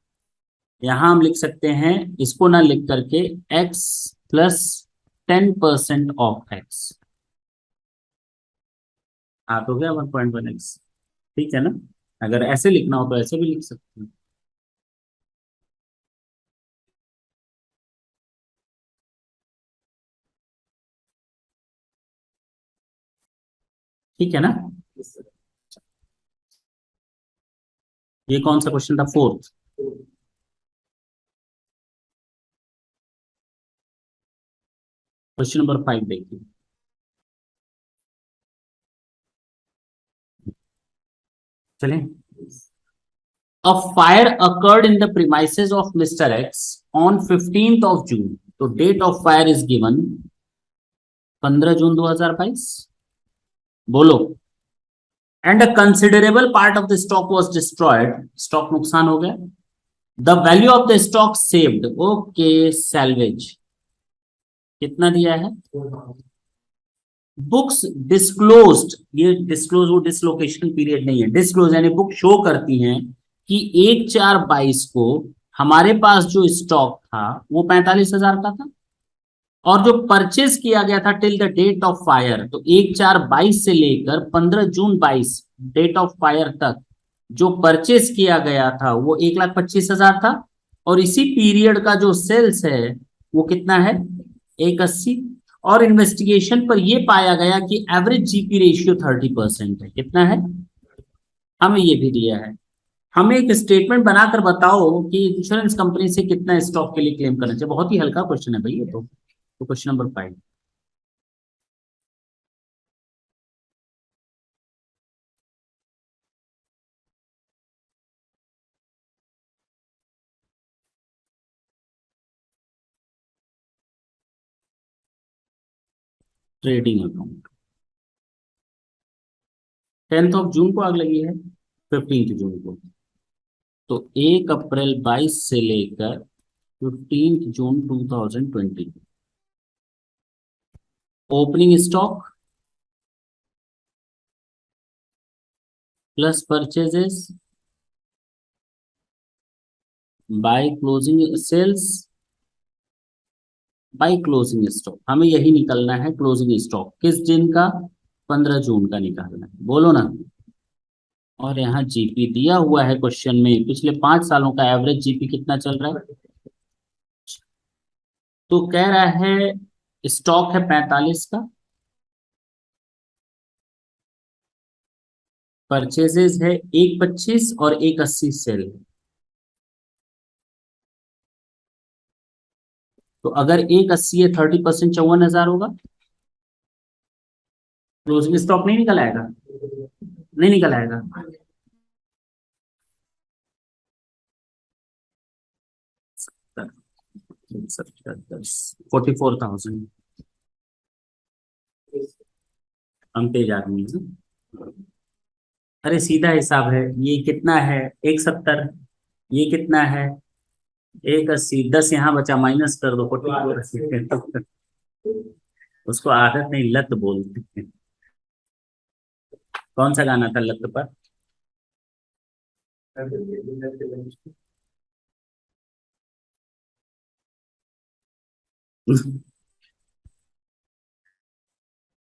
यहाँ हम लिख सकते हैं, इसको ना लिख करके, x+10% ऑफ x। हाँ, तो गया 1.1x। ठीक है ना? अगर ऐसे लिखना हो तो ऐसे भी लिख सकते हैं। ठीक है ना? ये कौन सा क्वेश्चन था? फोर्थ। क्वेश्चन नंबर 5 देखिए। चलें। A fire occurred in the premises of Mr. X on 15th of June. तो date of fire is given 15 June 2022। बोलो। And a considerable part of the stock was destroyed. Stock नुकसान हो गया। The value of the stock saved, okay, salvage कितना दिया है? Books disclosed, ये disclose वो डिसलोकेशन पीरियड नहीं है, डिस्क्लोज यानी बुक शो करती हैं कि 1/4/22 को हमारे पास जो स्टॉक था वो 45,000 का था, और जो परचेज किया गया था till the date of fire, तो 1/4/22 से लेकर 15 जून 22 डेट ऑफ फायर तक जो परचेज किया गया था वो 1,25,000 था। और इसी पीरियड का जो सेल्स है वो कितना है? 180। और इन्वेस्टिगेशन पर यह पाया गया कि एवरेज जीपी रेशियो 30% है। कितना है? हमें ये भी दिया है। हमें एक स्टेटमेंट बनाकर बताओ कि इंश्योरेंस कंपनी से कितना स्टॉक के लिए क्लेम करना चाहिए। बहुत ही हल्का क्वेश्चन है भाई ये तो क्वेश्चन नंबर 5। ट्रेडिंग अकाउंट 10 जून को आग लगी है, 15 जून को। तो 1 अप्रैल 22 से लेकर 15 June 2020 opening stock plus purchases by closing sales by closing stock. हमें यही निकलना है, क्लोजिंग स्टॉक किस दिन का? 15 जून का निकालना है, बोलो ना। और यहाँ जीपी दिया हुआ है क्वेश्चन में, पिछले 5 सालों का एवरेज जीपी कितना चल रहा है? तो कह रहा है स्टॉक है 45 का, परचेजेस है 125 और 180 सेल। तो अगर 180 है, 30% 54,000 होगा। क्लोजिंग स्टॉक नहीं निकल आएगा? नहीं निकल आएगा। 44,000। हम तेज आदमी हैं। अरे सीधा हिसाब है, ये कितना है? 170। ये कितना है? 180। 10 यहाँ बचा, माइनस कर दो, 44। उसको आदत नहीं, लत बोलते हैं। कौन सा गाना था लत पर?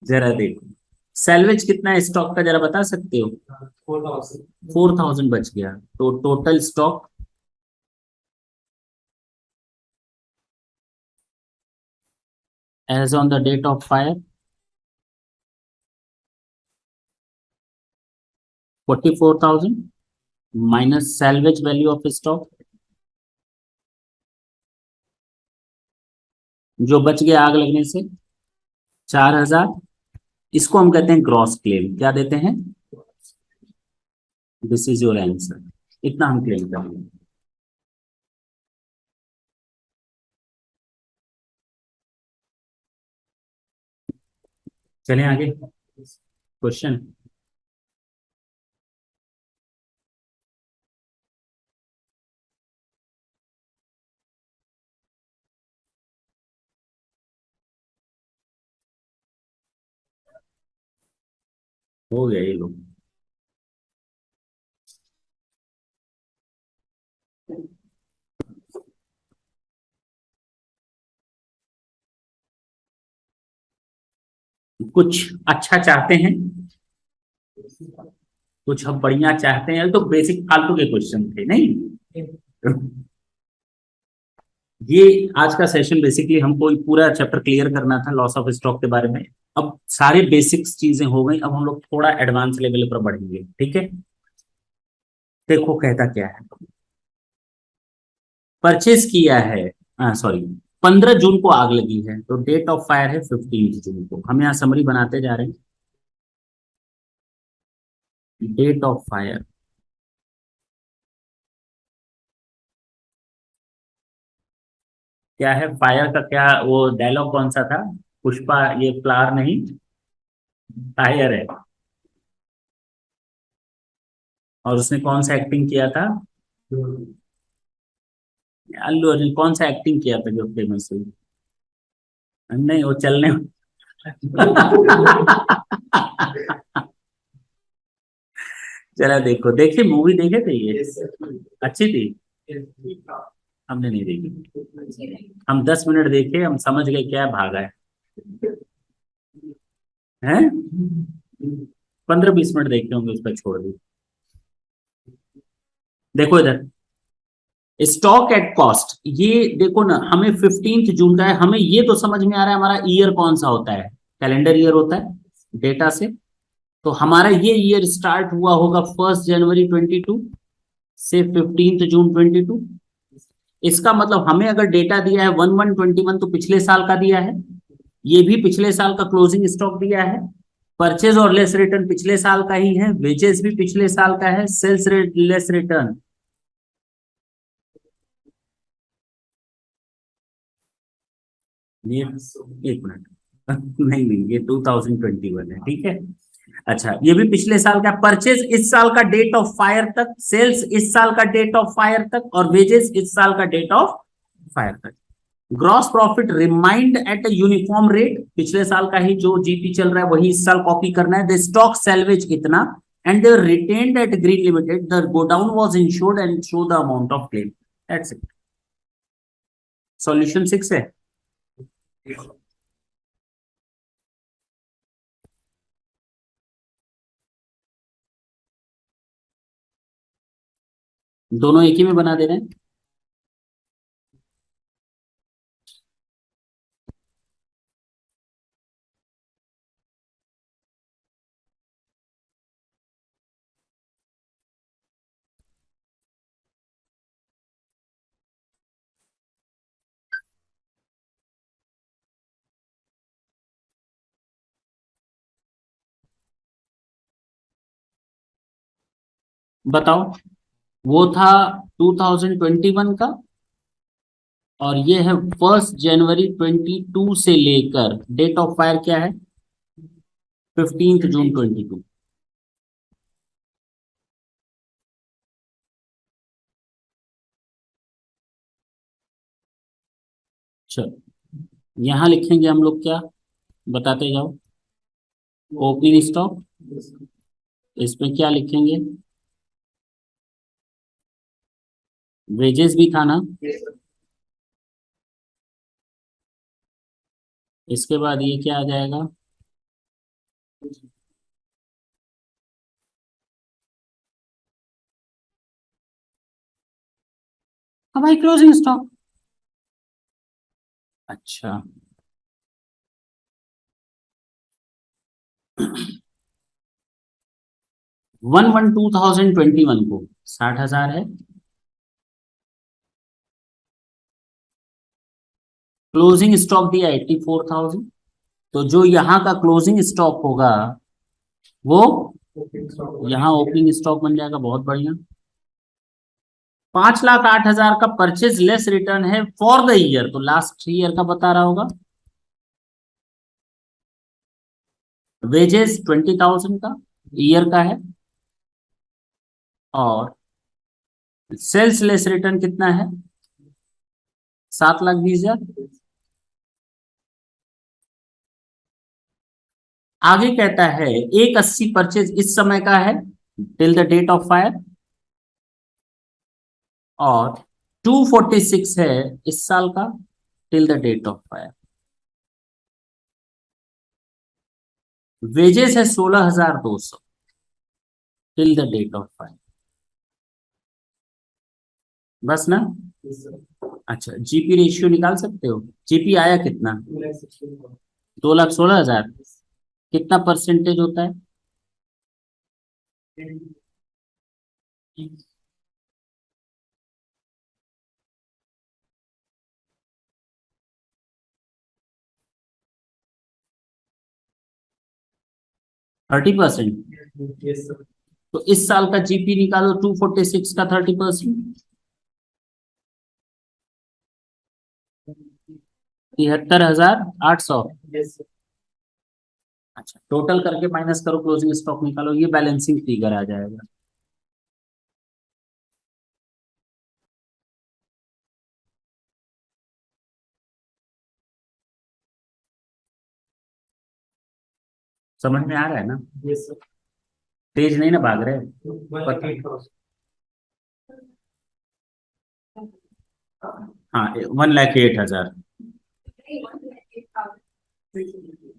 जरा देखो, सैलवेज कितना है स्टॉक का, जरा बता सकते हो? 4,000 बच गया, तो total stock as on the date of fire 44,000 minus salvage value of stock जो बच गया आग लगने से 4,000। इसको हम कहते हैं ग्रॉस क्लेम, क्या देते हैं? दिस इज योर आंसर, इतना हम क्लेम करेंगे। चलें आगे, क्वेश्चन। हो गया ये लोग। कुछ अच्छा चाहते हैं, कुछ हम बढ़िया चाहते हैं, तो बेसिक फालतू के क्वेश्चन थे नहीं। ये आज का सेशन बेसिकली हमको पूरा चैप्टर क्लियर करना था लॉस ऑफ स्टॉक के बारे में। अब सारे बेसिक्स चीजें हो गई, अब हम लोग थोड़ा एडवांस लेवल पर बढ़ेंगे, ठीक है? देखो कहता क्या है, परचेज किया है, सॉरी, 15 जून को आग लगी है, तो डेट ऑफ फायर है 15 जून को। हम यहाँ समरी बनाते जा रहे हैं। डेट ऑफ फायर क्या है? फायर का क्या वो डायलॉग कौन सा था? पुष्पा, ये फ्लावर नहीं, फायर है। और उसने कौन सा एक्टिंग किया था? अल्लू अर्जुन कौन सा एक्टिंग किया था जो फेमस हुई? नहीं, वो चलने। चला देखो, देखिए मूवी देखे थे ये, अच्छी थी। हमने नहीं देखी, हम 10 मिनट देखे, हम समझ गए क्या भागा है। हैं? 15-20 मिनट देखे होंगे, उस पर छोड़ दी। देखो इधर, स्टॉक एट कॉस्ट, ये देखो ना, हमें 15 जून का है, हमें ये तो समझ में आ रहा है हमारा ईयर कौन सा होता है, कैलेंडर ईयर होता है डेटा से। तो हमारा ये ईयर स्टार्ट हुआ होगा 1 जनवरी 22 से 15 जून 22। इसका मतलब हमें अगर डेटा दिया है 11/21, तो पिछले साल का दिया है, ये भी पिछले साल का क्लोजिंग स्टॉक दिया है। परचेज और लेस रिटर्न पिछले साल का ही है, वेजेस भी पिछले साल का है, सेल्स लेस रिटर्न। ये एक मिनट, नहीं नहीं, ये 2021 है, ठीक है। अच्छा, ये भी पिछले साल का, परचेज इस साल का डेट ऑफ फायर तक, सेल्स इस साल का डेट ऑफ फायर तक, और वेजेस इस साल का डेट ऑफ फायर तक। Gross profit remind at a uniform rate, पिछले साल का ही जो जीपी चल रहा है वही इस साल कॉपी करना है। द स्टॉक सैलवेज इतना, and they retained at Green Limited, the godown was insured and show the amount of claim. That's it. Solution 6 है। दोनों एक ही में बना दे रहे हैं। बताओ, वो था 2021 का, और ये है 1 जनवरी 22 से लेकर डेट ऑफ फायर क्या है? 15 जून 22। चलो, यहां लिखेंगे हम लोग क्या, बताते जाओ। ओपनिंग स्टॉक, इसमें क्या लिखेंगे? वेजेस भी था ना। इसके बाद ये क्या आ जाएगा? हाँ भाई, क्लोजिंग स्टॉक। अच्छा। 1/1/2021 को 60,000 है। क्लोजिंग स्टॉक दिया 84,000। तो जो यहाँ का क्लोजिंग स्टॉक होगा वो यहाँ ओपनिंग स्टॉक बन जाएगा। बहुत बढ़िया। 5,08,000 का परचेज लेस रिटर्न है फॉर द ईयर, तो लास्ट 3 ईयर का बता रहा होगा। वेजेस 20,000 का ईयर का है। और सेल्स लेस रिटर्न कितना है? 7,20,000। आगे कहता है 180 परचेज इस समय का है till the date of fire, और 246 है इस साल का till the date of fire. Wages है 16,200 till the date of fire. बस ना। अच्छा, जीपी रेशियो निकाल सकते हो? जीपी आया कितना? 2,16,000। कितना परसेंटेज होता है? 30%। तो इस साल का जीपी निकालो 246 का 30%। 73,800। अच्छा, टोटल करके माइनस करो, क्लोजिंग स्टॉक निकालो, ये बैलेंसिंग फिगर आ जाएगा। समझ में आ रहा है ना? तेज नहीं ना भाग रहे? पता। हाँ, 1,08,000।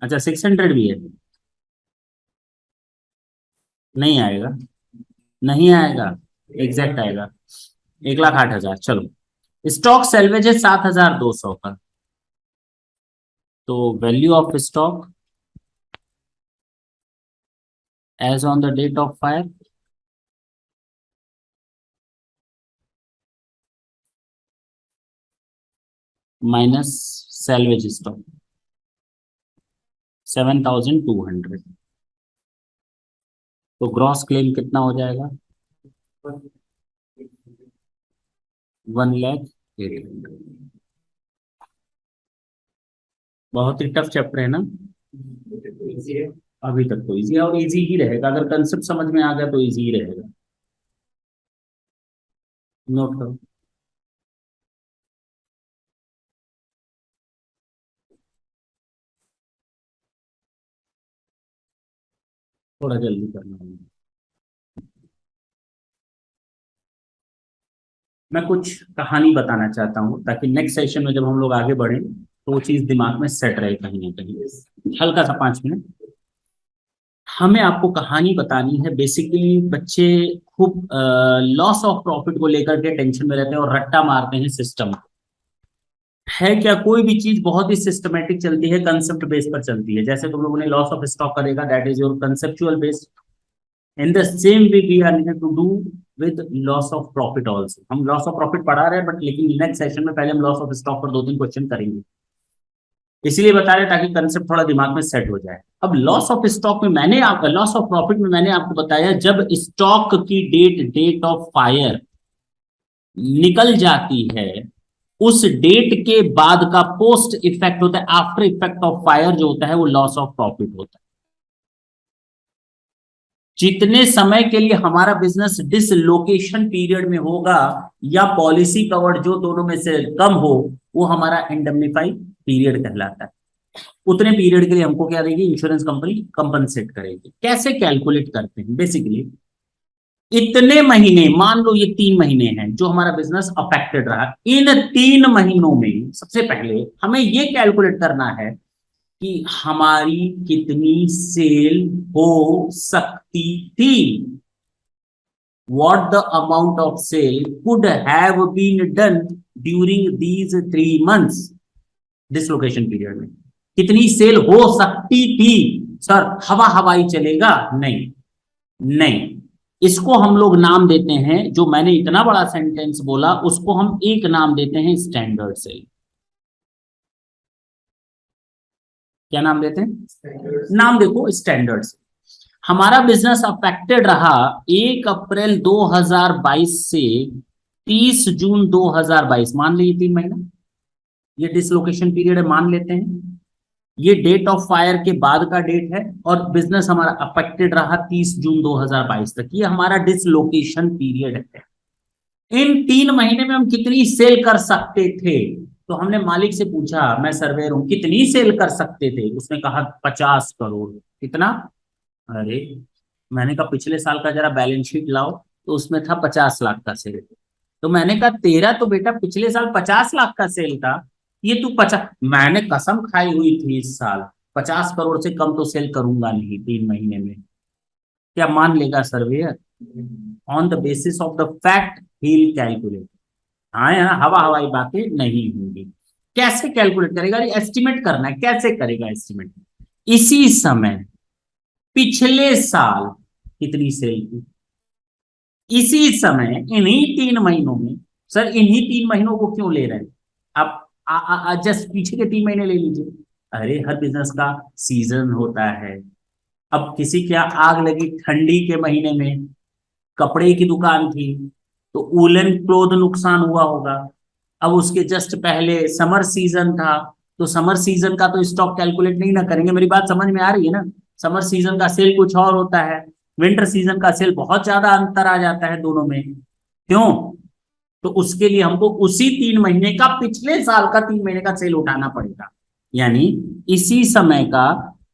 अच्छा, 600 भी है? नहीं आएगा। नहीं आएगा। एग्जैक्ट आएगा 1,08,000। चलो, स्टॉक सेल्वेज है 7,200 का। तो value of stock as on the date of fire minus salvage stock 7,200। तो ग्रॉस क्लेम कितना हो जाएगा? 1,08,000। बहुत ही टफ चैप्टर है ना? अभी तक तो इजी है, और इजी ही रहेगा। अगर कंसेप्ट समझ में आ गया तो इजी ही रहेगा। नोट करो। थोड़ा जल्दी करना होगा। मैं कुछ कहानी बताना चाहता हूँ ताकि नेक्स्ट सेशन में जब हम लोग आगे बढ़ें तो वो चीज दिमाग में सेट रहे कहीं ना कहीं। हल्का सा 5 मिनट। हमें आपको कहानी बतानी है। बेसिकली बच्चे खूब लॉस ऑफ प्रॉफिट को लेकर के टेंशन में रहते हैं और रट्टा मारते हैं सिस्टम। है क्या? कोई भी चीज बहुत ही सिस्टमेटिक चलती है, कंसेप्ट बेस पर चलती है। जैसे तुम लोगों ने लॉस ऑफ स्टॉक का देखा, that is your conceptual based. In the same way we are need to do with loss of profit also. हम लॉस ऑफ प्रॉफिट पढ़ा रहे हैं, बट लेकिन नेक्स्ट सेशन में पहले हम लॉस ऑफ स्टॉक पर 2-3 क्वेश्चन करेंगे। इसलिए बता रहे हैं ताकि कंसेप्ट थोड़ा दिमाग में सेट हो जाए। अब लॉस ऑफ स्टॉक में मैंने आप लॉस ऑफ प्रॉफिट में मैंने आपको बताया, जब स्टॉक की डेट ऑफ फायर निकल जाती है, उस डेट के बाद का पोस्ट इफेक्ट होता है, आफ्टर इफेक्ट ऑफ फायर जो होता है वो लॉस ऑफ प्रॉफिट होता है। जितने समय के लिए हमारा बिजनेस डिसलोकेशन पीरियड में होगा या पॉलिसी कवर्ड, जो दोनों में से कम हो, वो हमारा इंडemnify पीरियड कहलाता है। उतने पीरियड के लिए हमको क्या देगी? इंश्योरेंस कंपनी कंपनसेट करेगी। कैसे कैलकुलेट करते हैं? बेसिकली इतने महीने, मान लो ये 3 महीने हैं जो हमारा बिजनेस अफेक्टेड रहा, इन 3 महीनों में सबसे पहले हमें ये कैलकुलेट करना है कि हमारी कितनी सेल हो सकती थी। What the amount of sale could have been done during these 3 months dislocation period में। कितनी सेल हो सकती थी? सर हवा हवाई चलेगा? नहीं, नहीं। इसको हम लोग नाम देते हैं, जो मैंने इतना बड़ा सेंटेंस बोला उसको हम एक नाम देते हैं स्टैंडर्ड सेल। क्या नाम देते हैं? नाम देखो, स्टैंडर्ड सेल। हमारा बिजनेस अफेक्टेड रहा 1 अप्रैल 2022 से 30 जून 2022, मान लीजिए 3 महीना, ये डिसलोकेशन पीरियड है, मान लेते हैं। ये डेट ऑफ फायर के बाद का डेट है और बिजनेस हमारा अफेक्टेड रहा 30 जून 2022 तक, ये हमारा डिसलोकेशन पीरियड है। इन 3 महीने में हम कितनी सेल कर सकते थे? तो हमने मालिक से पूछा, मैं सर्वेयर हूं, कितनी सेल कर सकते थे? उसने कहा 50 करोड़। कितना? अरे, मैंने कहा पिछले साल का जरा बैलेंस शीट लाओ, तो उसमें था 50 लाख का सेल। तो मैंने कहा तेरा तो बेटा पिछले साल 50 लाख का सेल था, ये तू 50, मैंने कसम खाई हुई थी इस साल 50 करोड़ से कम तो सेल करूंगा नहीं 3 महीने में। क्या मान लेगा surveyor? On the basis of the fact he will calculate. हाँ, यहाँ हवा हवाई बातें नहीं होंगी। कैसे कैलकुलेट करेगा? एस्टिमेट करना है, कैसे करेगा एस्टिमेट? इसी समय पिछले साल कितनी सेल की, इसी समय इन्हीं 3 महीनों में। सर इन्हीं 3 महीनों को क्यों ले रहे हैं आप? जस्ट पीछे के 3 महीने ले लीजिए। अरे हर बिजनेस का सीजन होता है। अब किसी के यहाँ आग लगी ठंडी के महीने में, कपड़े की दुकान थी तो वूलन क्लोथ नुकसान हुआ होगा। अब उसके जस्ट पहले समर सीजन था, तो समर सीजन का तो स्टॉक कैलकुलेट नहीं ना करेंगे। मेरी बात समझ में आ रही है ना? समर सीजन का सेल कुछ और होता है, विंटर सीजन का सेल बहुत ज्यादा अंतर आ जाता है दोनों में। क्यों? तो उसके लिए हमको उसी 3 महीने का, पिछले साल का 3 महीने का सेल उठाना पड़ेगा। यानी इसी समय का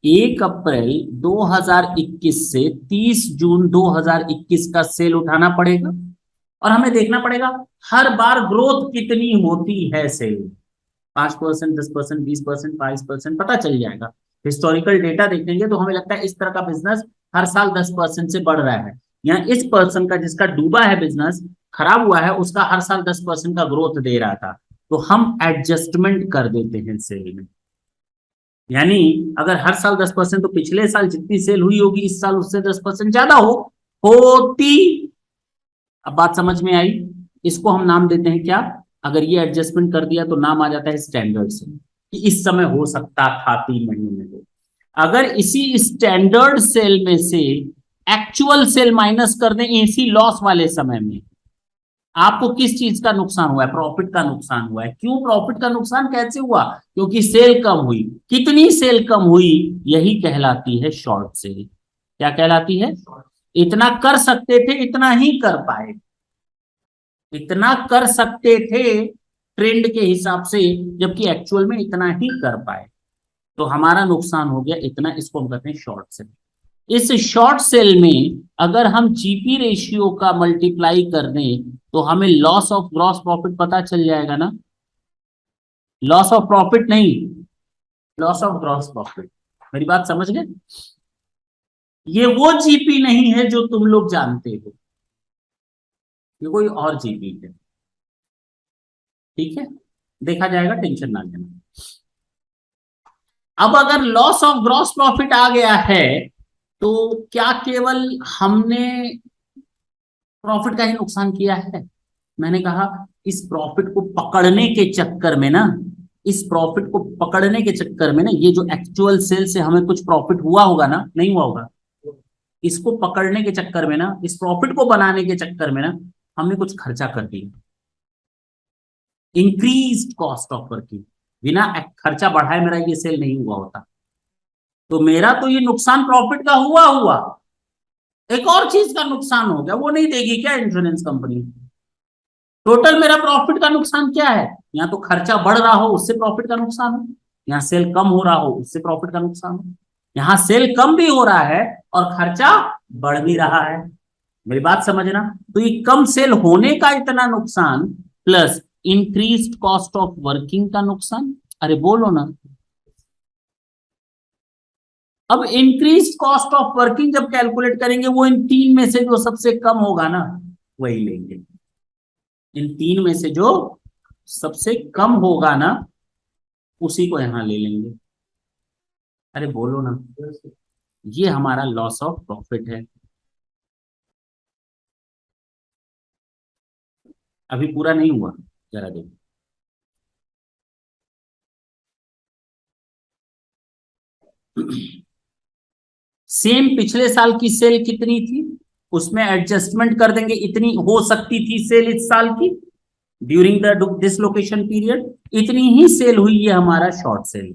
1 अप्रैल 2021 से 30 जून 2021 का सेल उठाना पड़ेगा और हमें देखना पड़ेगा हर बार ग्रोथ कितनी होती है सेल। 5%, 10%, 20%, 22%, पता चल जाएगा। हिस्टोरिकल डेटा देखेंगे तो हमें लगता है इस तरह का बिजनेस हर साल 10% से बढ़ रहा है। या इस पर्सन का, जिसका डूबा है बिजनेस, खराब हुआ है, उसका हर साल 10% का ग्रोथ दे रहा था, तो हम एडजस्टमेंट कर देते हैं सेल में। यानी अगर हर साल 10%, तो पिछले साल जितनी सेल हुई होगी इस साल उससे 10% ज्यादा होती। अब बात समझ में आई? इसको हम नाम देते हैं क्या? अगर ये एडजस्टमेंट कर दिया तो नाम आ जाता है स्टैंडर्ड सेल, कि इस समय हो सकता था 3 महीने में। तो अगर इसी स्टैंडर्ड सेल में से एक्चुअल सेल माइनस कर दें इसी लॉस वाले समय में, आपको किस चीज का नुकसान हुआ है? प्रॉफिट का नुकसान हुआ है। क्यों प्रॉफिट का नुकसान कैसे हुआ? क्योंकि सेल कम हुई। कितनी सेल कम हुई? यही कहलाती है शॉर्ट सेल। क्या कहलाती है? इतना कर सकते थे, इतना ही कर पाए। इतना कर सकते थे ट्रेंड के हिसाब से, जबकि एक्चुअल में इतना ही कर पाए, तो हमारा नुकसान हो गया इतना। इसको हम कहते हैं शॉर्ट सेल। इस शॉर्ट सेल में अगर हम जीपी रेशियो का मल्टीप्लाई कर दें तो हमें लॉस ऑफ ग्रॉस प्रॉफिट पता चल जाएगा ना? लॉस ऑफ प्रॉफिट नहीं, लॉस ऑफ ग्रॉस प्रॉफिट। मेरी बात समझ गए? ये वो जीपी नहीं है जो तुम लोग जानते हो, ये कोई और जीपी है। ठीक है, देखा जाएगा, टेंशन ना लेना। अब अगर लॉस ऑफ ग्रॉस प्रॉफिट आ गया है तो क्या केवल हमने प्रॉफिट का ही नुकसान किया है? मैंने कहा इस प्रॉफिट को पकड़ने के चक्कर में ना, इस प्रॉफिट को पकड़ने के चक्कर में ना, ये जो एक्चुअल सेल से हमें कुछ प्रॉफिट हुआ होगा ना, नहीं हुआ होगा? इसको पकड़ने के चक्कर में ना, इस प्रॉफिट को बनाने के चक्कर में ना, हमने कुछ खर्चा कर दिया। Increase cost of working. बिना खर्चा बढ़ाए मेरा ये सेल नहीं हुआ होता, तो मेरा तो ये नुकसान प्रॉफिट का हुआ हुआ, एक और चीज का नुकसान हो गया, वो नहीं देगी क्या इंश्योरेंस कंपनी? टोटल मेरा प्रॉफिट का नुकसान क्या है? यहाँ तो खर्चा बढ़ रहा हो उससे प्रॉफिट का नुकसान हो, यहाँ सेल कम हो रहा हो उससे प्रॉफिट का नुकसान हो, यहाँ सेल कम भी हो रहा है और खर्चा बढ़ भी रहा है। मेरी बात समझना। तो ये कम सेल होने का इतना नुकसान plus increased cost of working का नुकसान। अरे बोलो ना। अब इंक्रीज कॉस्ट ऑफ वर्किंग जब कैलकुलेट करेंगे, वो इन तीन में से जो सबसे कम होगा ना वही लेंगे। इन तीन में से जो सबसे कम होगा ना उसी को यहां ले लेंगे। अरे बोलो ना। ये हमारा लॉस ऑफ प्रॉफिट है। अभी पूरा नहीं हुआ, जरा देखो। सेम पिछले साल की सेल कितनी थी, उसमें एडजस्टमेंट कर देंगे, इतनी हो सकती थी सेल इस साल की ड्यूरिंग द डिसलोकेशन पीरियड, इतनी ही सेल हुई है हमारा शॉर्ट सेल।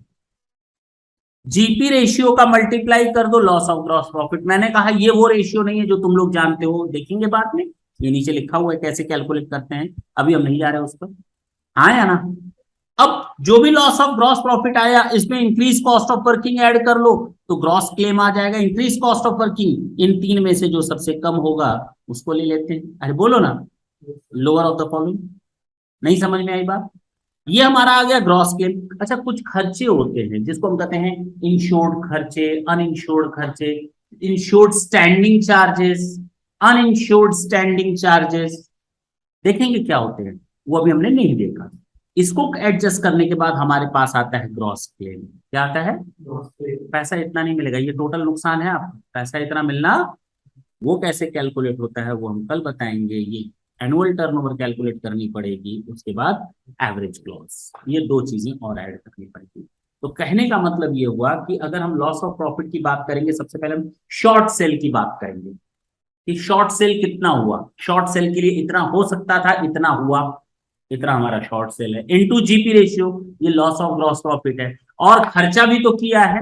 जीपी रेशियो का मल्टीप्लाई कर दो लॉस ऑफ ग्रॉस प्रॉफिट। मैंने कहा ये वो रेशियो नहीं है जो तुम लोग जानते हो, देखेंगे बाद में, ये नीचे लिखा हुआ है कैसे कैलकुलेट करते हैं, अभी हम नहीं जा रहे उस पर। हाँ या ना। अब जो भी लॉस ऑफ ग्रॉस प्रॉफिट आया इसमें increase cost of working add कर लो तो ग्रॉस क्लेम आ जाएगा। Increase cost of working in तीन में से जो सबसे कम होगा उसको ले लेते हैं। अरे बोलो ना। Lower of the following. नहीं समझ में आई बात। ये हमारा आ गया ग्रॉस क्लेम। अच्छा, कुछ खर्चे होते हैं जिसको हम कहते हैं इंश्योर्ड खर्चे, अनइंश्योर्ड खर्चे, insured standing charges, uninsured standing charges. देखेंगे क्या होते हैं, वो अभी हमने नहीं देखा। इसको एडजस्ट करने के बाद हमारे पास आता है ग्रॉस क्लेम। क्या आता है? पैसा इतना नहीं मिलेगा, ये टोटल नुकसान है आपका, पैसा इतना मिलना। वो कैसे कैलकुलेट होता है वो हम कल बताएंगे। ये एनुअल टर्नओवर कैलकुलेट करनी पड़ेगी, उसके बाद एवरेज क्लॉज, ये दो चीजें और ऐड करनी पड़ेगी। तो कहने का मतलब ये हुआ कि अगर हम लॉस ऑफ प्रॉफिट की बात करेंगे, सबसे पहले हम शॉर्ट सेल की बात करेंगे कि शॉर्ट सेल कितना हुआ। शॉर्ट सेल के लिए इतना हो सकता था, इतना हुआ, इतना हमारा शॉर्ट सेल है, इनटू जीपी रेशियो, ये लॉस ऑफ ग्रॉस प्रॉफिट है। और खर्चा भी तो किया है,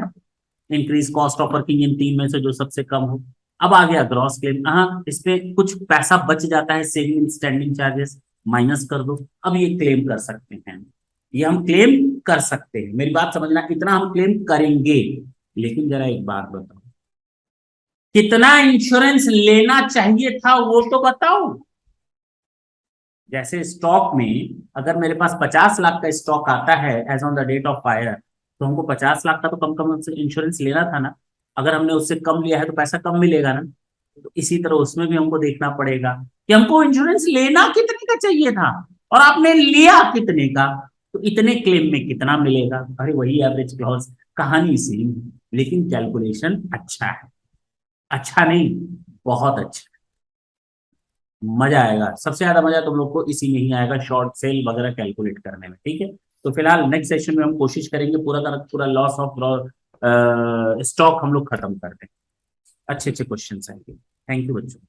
increase cost of working in तीन में से जो सबसे कम हो। अब आ गया ग्रॉस क्लेम। हाँ, इसमें कुछ पैसा बच जाता है, सेविंग स्टैंडिंग चार्जेस माइनस कर दो। अब ये क्लेम कर सकते हैं, ये हम क्लेम कर सकते हैं। मेरी बात समझना, इतना हम क्लेम करेंगे। लेकिन जरा एक बात बताओ, कितना इंश्योरेंस लेना चाहिए था वो तो बताओ। जैसे स्टॉक में अगर मेरे पास 50 लाख का स्टॉक आता है as on the date of fire, तो हमको 50 लाख का तो कम कम से इंश्योरेंस लेना था ना। अगर हमने उससे कम लिया है तो पैसा कम मिलेगा ना। तो इसी तरह उसमें भी हमको देखना पड़ेगा कि हमको इंश्योरेंस लेना कितने का चाहिए था और आपने लिया कितने का, तो इतने क्लेम में कितना मिलेगा। अरे वही एवरेज क्लॉज, कहानी सेम, लेकिन कैलकुलेशन अच्छा है। अच्छा नहीं, बहुत अच्छा। मजा आएगा, सबसे ज्यादा मजा तुम लोग को इसी में ही आएगा, शॉर्ट सेल वगैरह कैलकुलेट करने में। ठीक है। तो फिलहाल नेक्स्ट सेशन में हम कोशिश करेंगे पूरा का पूरा लॉस ऑफ स्टॉक हम लोग खत्म कर दें। अच्छे अच्छे क्वेश्चन आएंगे। थैंक यू बच्चों।